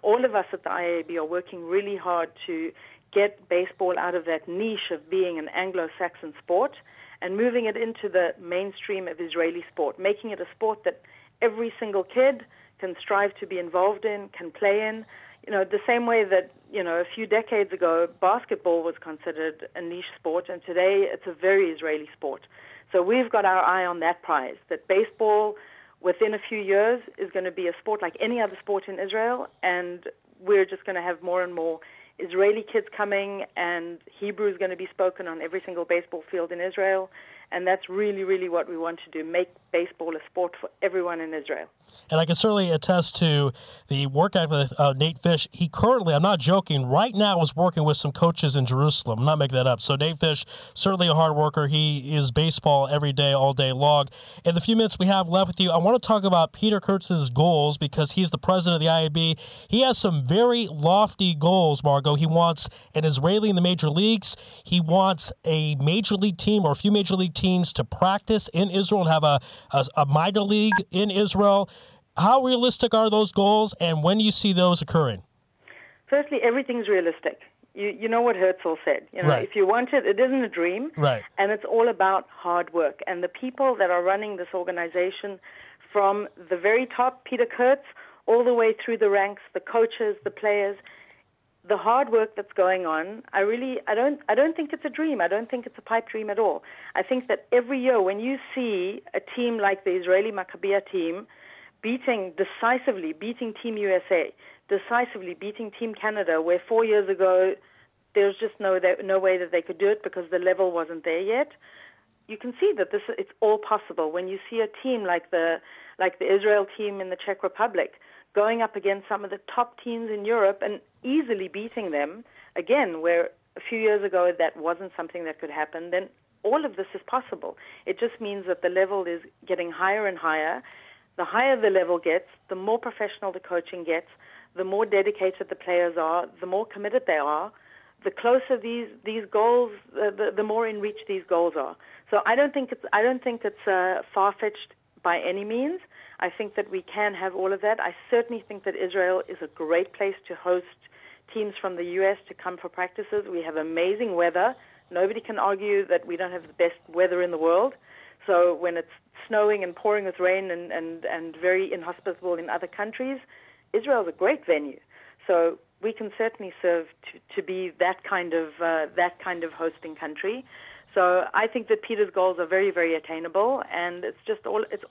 [SPEAKER 6] all of us at the IAB are working really hard to get baseball out of that niche of being an Anglo-Saxon sport and moving it into the mainstream of Israeli sport, making it a sport that every single kid can strive to be involved in, can play in. The same way that, a few decades ago, basketball was considered a niche sport, and today it's a very Israeli sport. So we've got our eye on that prize, that baseball within a few years is going to be a sport like any other sport in Israel, and we're just going to have more and more Israeli kids coming, and Hebrew is going to be spoken on every single baseball field in Israel. And that's really, really what we want to do, make baseball a sport for everyone in Israel.
[SPEAKER 1] And I can certainly attest to the work ethic of Nate Fish. He currently, I'm not joking, right now is working with some coaches in Jerusalem. I'm not making that up. So Nate Fish, certainly a hard worker. He is baseball every day, all day long. In the few minutes we have left with you, I want to talk about Peter Kurtz's goals because he's the president of the IAB. He has some very lofty goals, Margo. He wants an Israeli in the major leagues. He wants a major league team or a few major league teams to practice in Israel and have a minor league in Israel. How realistic are those goals, and when do you see those occurring?
[SPEAKER 6] Firstly, everything's realistic. You know what Herzl said.
[SPEAKER 1] Right.
[SPEAKER 6] If you want it, it isn't a dream.
[SPEAKER 1] Right.
[SPEAKER 6] And it's all about hard work. And the people that are running this organization, from the very top, Peter Kurtz, all the way through the ranks, the coaches, the players, the hard work that's going on, I don't think it's a dream. I don't think it's a pipe dream at all. I think that every year when you see a team like the Israeli Maccabiah team beating Team USA, decisively beating Team Canada, where 4 years ago there was just no way that they could do it because the level wasn't there yet, you can see that it's all possible. When you see a team like the Israel team in the Czech Republic going up against some of the top teams in Europe and easily beating them, again, where a few years ago that wasn't something that could happen, then all of this is possible. It just means that the level is getting higher and higher. The higher the level gets, the more professional the coaching gets, the more dedicated the players are, the more committed they are, the closer these goals, the more in reach these goals are. So I don't think it's far-fetched by any means. I think that we can have all of that. I certainly think that Israel is a great place to host teams from the U.S. to come for practices. We have amazing weather. Nobody can argue that we don't have the best weather in the world. So when it's snowing and pouring with rain and very inhospitable in other countries, Israel is a great venue. So we can certainly serve to be that kind of hosting country. So I think that Peter's goals are very, very attainable, and it's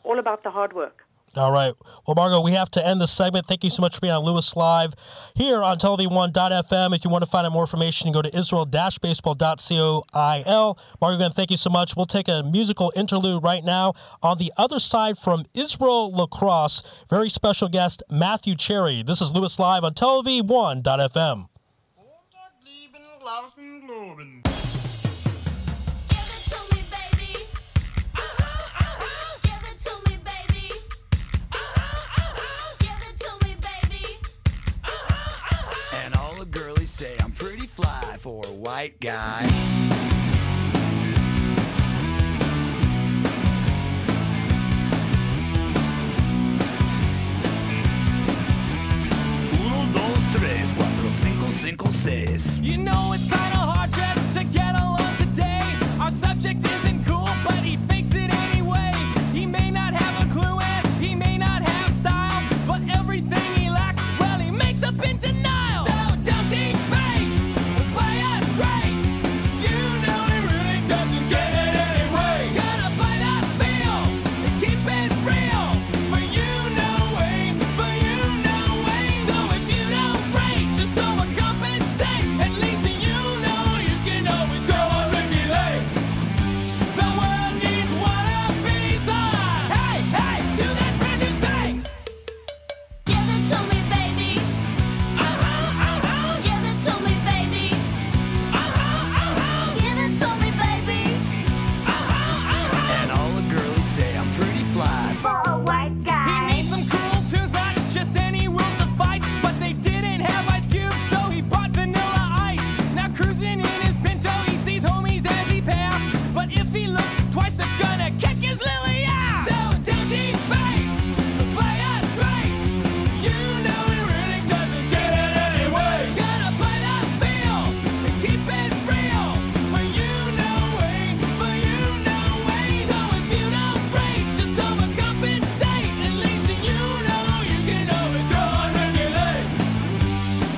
[SPEAKER 6] all about the hard work.
[SPEAKER 1] All right. Well, Margo, we have to end this segment. Thank you so much for being on Louis Live here on telev1.fm. If you want to find out more information, go to israel-baseball.coil. Margo, again, thank you so much. We'll take a musical interlude right now. On the other side from Israel Lacrosse, very special guest, Matthew Cherry. This is Louis Live on telev1.fm.
[SPEAKER 7] Say I'm pretty fly for a white guy. Uno, dos, tres, cuatro, cinco, cinco, seis. You know it's kind of hard just to get along today. Our subject isn't cool, but he fakes it anyway. He may not have a clue and he may not have style, but everything he lacks, well, he makes up in denial. So don't play us straight. You know he really doesn't get it anyway. Gotta play that field and keep it real. For you know way. So if you don't break, just overcompensate. At least you know you can always go on Ricky Lake. The world needs one of these on. Hey, do that brand new thing.
[SPEAKER 8] Give it to me, baby. Give it to me, baby. Give it to me, baby.
[SPEAKER 7] And all the girlies say I'm pretty fly.
[SPEAKER 8] For a white guy.
[SPEAKER 7] He needs some cool tunes, not just any will suffice. But they didn't have ice cubes, so he bought vanilla ice. Now cruising in his Pinto, he sees homies as he pass. But if he looks twice, they're gonna kick his lily ass. So don't debate, play us straight. You know he really doesn't get it anyway. Gotta play that field and keep it real. For you know way. So if you don't break, just overcompensate. At least you know you can always go on regulate.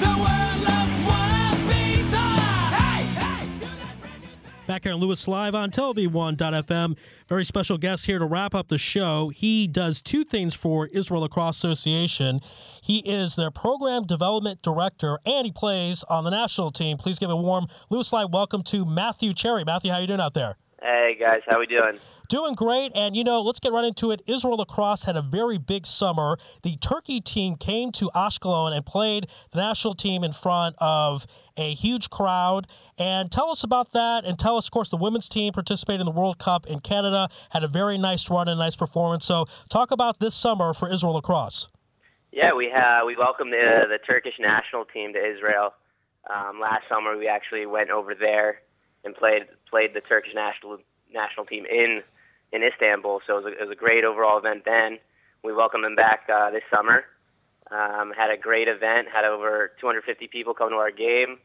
[SPEAKER 7] The world loves one piece on. Hey, do that brand new thing.
[SPEAKER 1] Back here on Louis Live on telev1.fm. Very special guest here to wrap up the show. He does two things for Israel Lacrosse Association. He is their program development director, and he plays on the national team. Please give a warm Louis Live welcome to Matthew Cherry. Matthew, how you doing out there?
[SPEAKER 9] Hey guys, how we doing?
[SPEAKER 1] Doing great, and let's get right into it. Israel Lacrosse had a very big summer. The Turkey team came to Ashkelon and played the national team in front of a huge crowd. And tell us about that, and tell us, of course, the women's team participated in the World Cup in Canada, had a very nice run and nice performance. So talk about this summer for Israel Lacrosse.
[SPEAKER 9] Yeah, we welcomed the Turkish national team to Israel. Last summer we actually went over there and played the Turkish national team in Istanbul. So it was a great overall event then. We welcomed them back this summer. Had a great event, had over 250 people come to our game.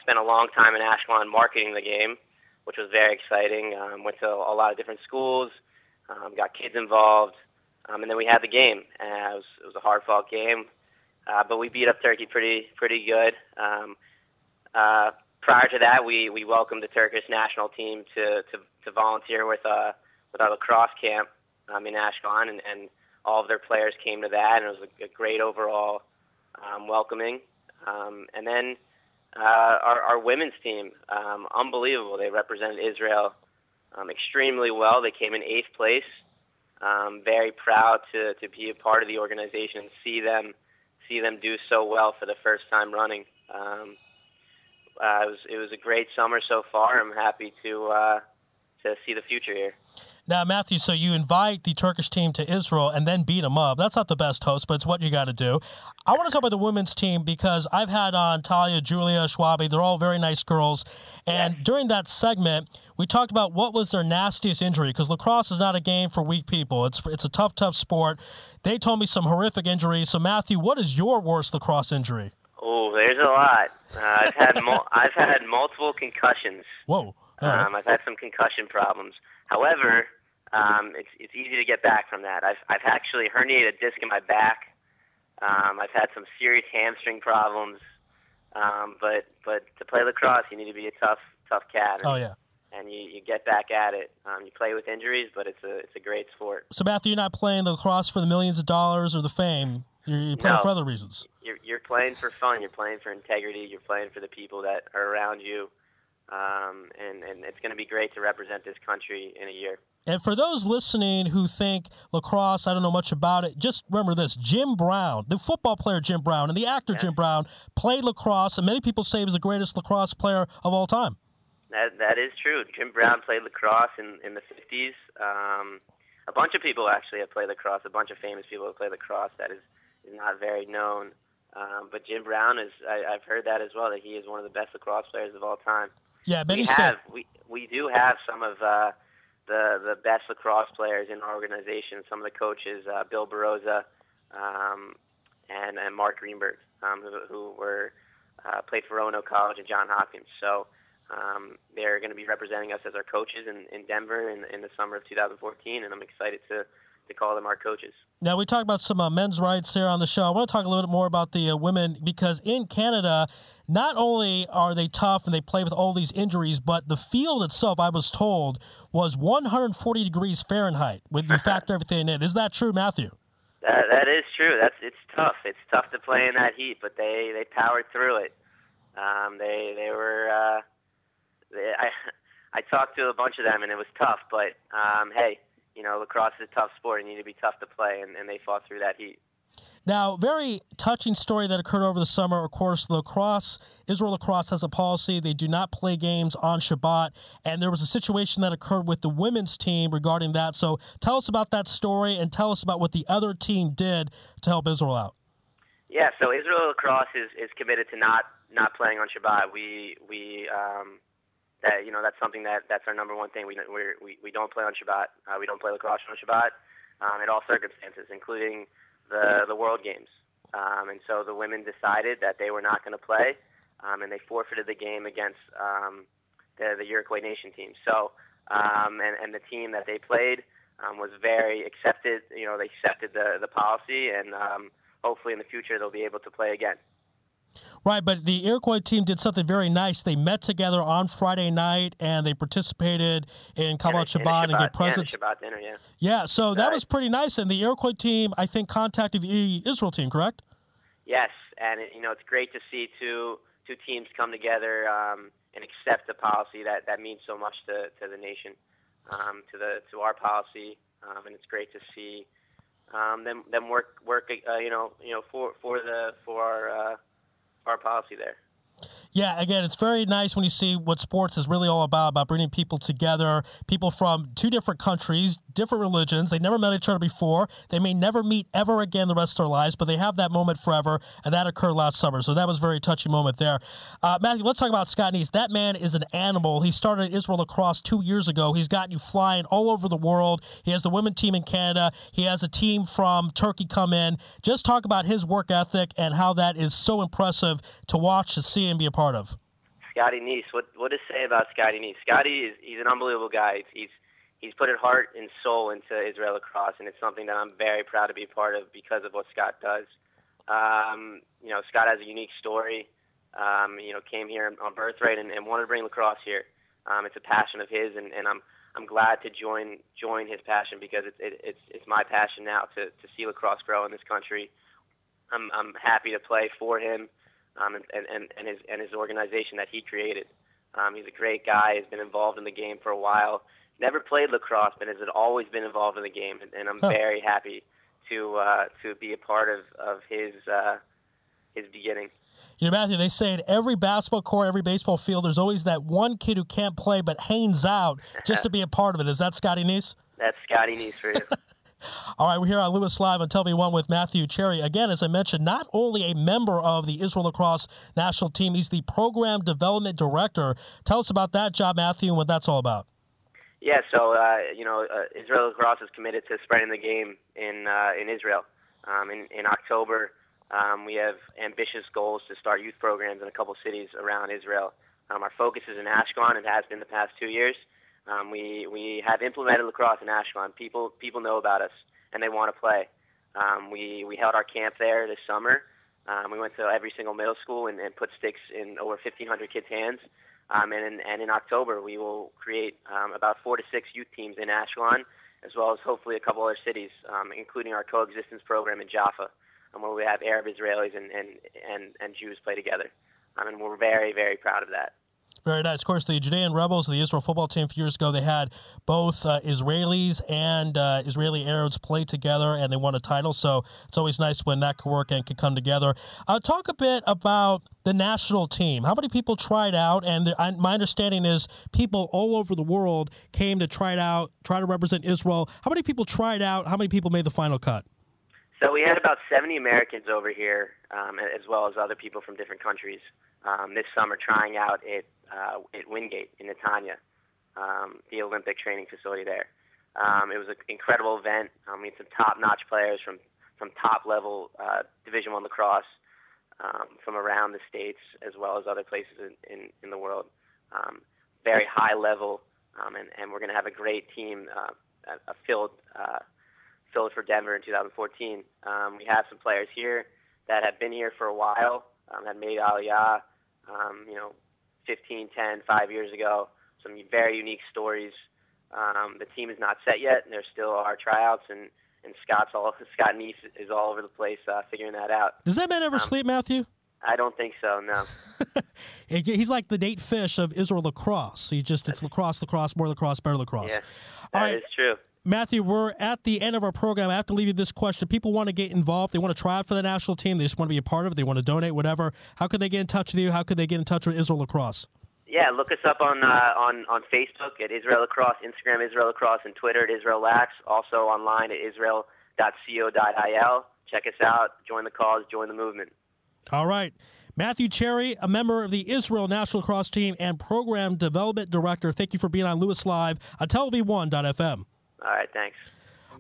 [SPEAKER 9] Spent a long time in Ashkelon marketing the game, which was very exciting. Went to a lot of different schools, got kids involved, and then we had the game. It was a hard-fought game, but we beat up Turkey pretty good. Prior to that, we welcomed the Turkish national team to volunteer with our lacrosse camp in Ashkelon, and all of their players came to that, and it was a great overall welcoming. And then our women's team, unbelievable. They represented Israel extremely well. They came in 8th place. Very proud to be a part of the organization and see them do so well for the first time running. It was a great summer so far. I'm happy to see the future here.
[SPEAKER 1] Now, Matthew, so you invite the Turkish team to Israel and then beat them up. That's not the best host, but it's what you got to do. I want to talk about the women's team because I've had on Talia, Julia, Schwabi. They're all very nice girls. And during that segment, we talked about what was their nastiest injury because lacrosse is not a game for weak people. It's a tough, tough sport. They told me some horrific injuries. So, Matthew, what is your worst lacrosse injury?
[SPEAKER 9] Oh, there's a lot. I've had multiple concussions.
[SPEAKER 1] Whoa. All right.
[SPEAKER 9] I've had some concussion problems. However, it's easy to get back from that. I've actually herniated a disc in my back. I've had some serious hamstring problems. But to play lacrosse, you need to be a tough cat.
[SPEAKER 1] Oh, yeah.
[SPEAKER 9] And you get back at it. You play with injuries, but it's a great sport.
[SPEAKER 1] So, Matthew, you're not playing lacrosse for the millions of dollars or the fame. You're playing for other reasons.
[SPEAKER 9] You're playing for fun. You're playing for integrity. You're playing for the people that are around you. And it's going to be great to represent this country in a year.
[SPEAKER 1] And for those listening who think lacrosse, I don't know much about it, just remember this. Jim Brown, the football player Jim Brown and the actor Jim Brown played lacrosse, and many people say he was the greatest lacrosse player of all time.
[SPEAKER 9] That is true. Jim Brown played lacrosse in the 50s. A bunch of people actually have played lacrosse. A bunch of famous people have played lacrosse. That is not very known. But Jim Brown I've heard that as well, that he is one of the best lacrosse players of all time.
[SPEAKER 1] Yeah, many
[SPEAKER 9] we do have some of the best lacrosse players in our organization. Some of the coaches, Bill Baroza and Mark Greenberg, who were played for Roanoke College and John Hopkins. So they're going to be representing us as our coaches in Denver in the summer of 2014, and I'm excited to call them our coaches.
[SPEAKER 1] Now, we talked about some men's rights here on the show. I want to talk a little bit more about the women because in Canada, not only are they tough and they play with all these injuries, but the field itself, I was told, was 140 degrees Fahrenheit when you factor everything in. Is that true, Matthew?
[SPEAKER 9] That is true. It's tough. It's tough to play in that heat, but they powered through it. They were. I talked to a bunch of them, and it was tough. But hey. Lacrosse is a tough sport, and you need to be tough to play, and they fought through that heat.
[SPEAKER 1] Now, very touching story that occurred over the summer. Of course, Israel Lacrosse has a policy. They do not play games on Shabbat, and there was a situation that occurred with the women's team regarding that. So tell us about that story, and tell us about what the other team did to help Israel out.
[SPEAKER 9] Yeah, so Israel Lacrosse is committed to not playing on Shabbat. That's something that's our number one thing. We don't play on Shabbat. We don't play lacrosse on Shabbat at all circumstances, including the World Games. And so the women decided that they were not going to play, and they forfeited the game against the Iroquois Nation team. So and the team that they played was very accepted. They accepted the policy, and hopefully in the future they'll be able to play again.
[SPEAKER 1] Right, but the Iroquois team did something very nice. They met together on Friday night, and they participated in Kabbalah Shabbat and gave presents.
[SPEAKER 9] Shabbat dinner, yeah.
[SPEAKER 1] Yeah, so that was pretty nice. And the Iroquois team, I think, contacted the Israel team, correct?
[SPEAKER 9] Yes, and it's great to see two teams come together and accept the policy that means so much to the nation, to our policy, and it's great to see them work for our policy there.
[SPEAKER 1] Yeah, again, it's very nice when you see what sports is really all about bringing people together, people from two different countries, different religions. They never met each other before. They may never meet ever again the rest of their lives, but they have that moment forever, and that occurred last summer. So that was a very touching moment there. Matthew, let's talk about Scott Neese. That man is an animal. He started Israel Lacrosse 2 years ago. He's got you flying all over the world. He has the women's team in Canada. He has a team from Turkey come in. Just talk about his work ethic and how that is so impressive to watch, to see, and be a part of.
[SPEAKER 9] Scotty Neese, what to say about Scotty Neese? Scotty he's an unbelievable guy. He's put his heart and soul into Israel Lacrosse, and it's something that I'm very proud to be a part of because of what Scott does. Scott has a unique story. Came here on birthright and wanted to bring lacrosse here. It's a passion of his, and I'm glad to join his passion because it's my passion now to see lacrosse grow in this country. I'm happy to play for him. And his organization that he created. He's a great guy. He's been involved in the game for a while. Never played lacrosse, but has always been involved in the game. And I'm very happy to be a part of his his beginning.
[SPEAKER 1] You know, Matthew, they say in every basketball court, every baseball field, there's always that one kid who can't play but hangs out just to be a part of it. Is that Scotty Neese?
[SPEAKER 9] That's Scotty Neese for you.
[SPEAKER 1] All right, we're here on Louis Live on TV1 with Matthew Cherry. Again, as I mentioned, not only a member of the Israel Lacrosse national team, he's the program development director. Tell us about that job, Matthew, and what that's all about.
[SPEAKER 9] Yeah, so Israel Lacrosse is committed to spreading the game in Israel. In October, we have ambitious goals to start youth programs in a couple cities around Israel. Our focus is in Ashkelon. It has been the past 2 years. We have implemented lacrosse in Ashkelon. People know about us, and they want to play. We held our camp there this summer. We went to every single middle school and put sticks in over 1,500 kids' hands. And in October, we will create about 4 to 6 youth teams in Ashkelon, as well as hopefully a couple other cities, including our coexistence program in Jaffa, where we have Arab Israelis and Jews play together. And we're very, very proud of that.
[SPEAKER 1] Very nice. Of course, the Judean Rebels, the Israel football team a few years ago, they had both Israelis and Israeli Arabs play together, and they won a title. So it's always nice when that can work and can come together. Talk a bit about the national team. How many people tried out? And my understanding is people all over the world came to try it out, try to represent Israel. How many people tried out? How many people made the final cut?
[SPEAKER 9] So we had about 70 Americans over here, as well as other people from different countries, this summer trying out at Wingate in Netanya, the Olympic training facility there. It was an incredible event. We had some top-notch players from top-level Division I lacrosse from around the states, as well as other places in the world. Very high level, and we're going to have a great team, filled for Denver in 2014. We have some players here that have been here for a while, have made Aliyah, 15, 10, 5 years ago. Some very unique stories. The team is not set yet, and there still are tryouts, and Scott Neese is all over the place figuring that out.
[SPEAKER 1] Does that man ever sleep, Matthew?
[SPEAKER 9] I don't think so, no.
[SPEAKER 1] He's like the Nate Fish of Israel lacrosse. It's lacrosse, more lacrosse, better lacrosse.
[SPEAKER 9] Yeah, that is true.
[SPEAKER 1] Matthew, we're at the end of our program. I have to leave you this question. People want to get involved. They want to try out for the national team. They just want to be a part of it. They want to donate, whatever. How could they get in touch with you? How could they get in touch with Israel Lacrosse?
[SPEAKER 9] Yeah, look us up on Facebook at Israel Lacrosse, Instagram Israel Lacrosse, and Twitter at Israel Lax. Also online at israel.co.il. Check us out. Join the cause. Join the movement.
[SPEAKER 1] All right. Matthew Cherry, a member of the Israel National Lacrosse Team and Program Development Director. Thank you for being on Louis Live on telev1.fm.
[SPEAKER 9] All right, thanks.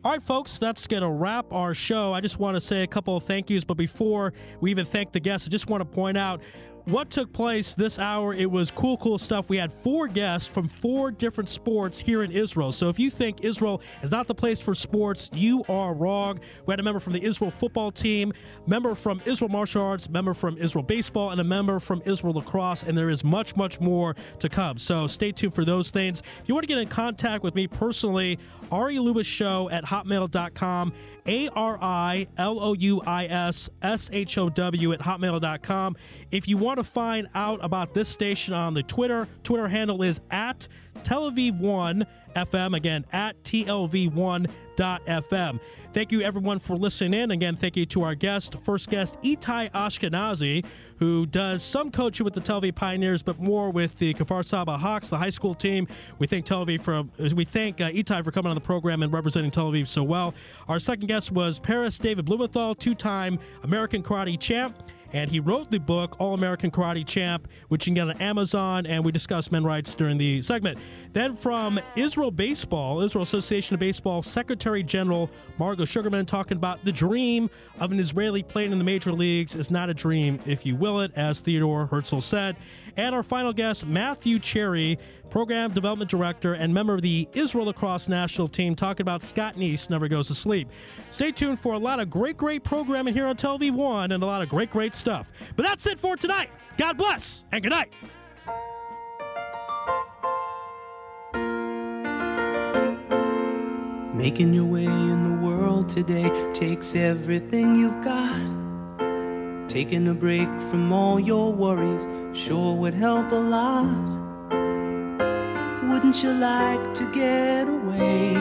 [SPEAKER 1] All right, folks, that's going to wrap our show. I just want to say a couple of thank yous, but before we even thank the guests, I just want to point out what took place this hour. It was cool stuff. We had 4 guests from 4 different sports here in Israel. So if you think Israel is not the place for sports, you are wrong. We had a member from the Israel football team, member from Israel martial arts, member from Israel baseball, and a member from Israel lacrosse. And there is much, much more to come. So stay tuned for those things. If you want to get in contact with me personally, Ari Louis Show at hotmail.com. ARILOUISSHOW at hotmail.com. If you want to find out about this station on the Twitter handle is at Tel Aviv 1 FM, again, at TLV1.FM. Thank you, everyone, for listening in. Again, thank you to our first guest, Itay Ashkenazi, who does some coaching with the Tel Aviv Pioneers, but more with the Kfar Saba Hawks, the high school team. We thank Itay for coming on the program and representing Tel Aviv so well. Our second guest was Paris David Blumenthal, 2-time American karate champ. And he wrote the book, All-American Karate Champ, which you can get on Amazon, and we discussed men's rights during the segment. Then from Israel Baseball, Israel Association of Baseball, Secretary General Margo Sugarman, talking about the dream of an Israeli playing in the major leagues is not a dream, if you will it, as Theodore Herzl said. And our final guest, Matthew Cherry, Program Development Director and member of the Israel Lacrosse National Team, talking about Scott Neese Never Goes to Sleep. Stay tuned for a lot of great programming here on telev1 and a lot of great stuff. But that's it for tonight. God bless and good night.
[SPEAKER 10] Making your way in the world today takes everything you've got. Taking a break from all your worries sure would help a lot. Wouldn't you like to get away?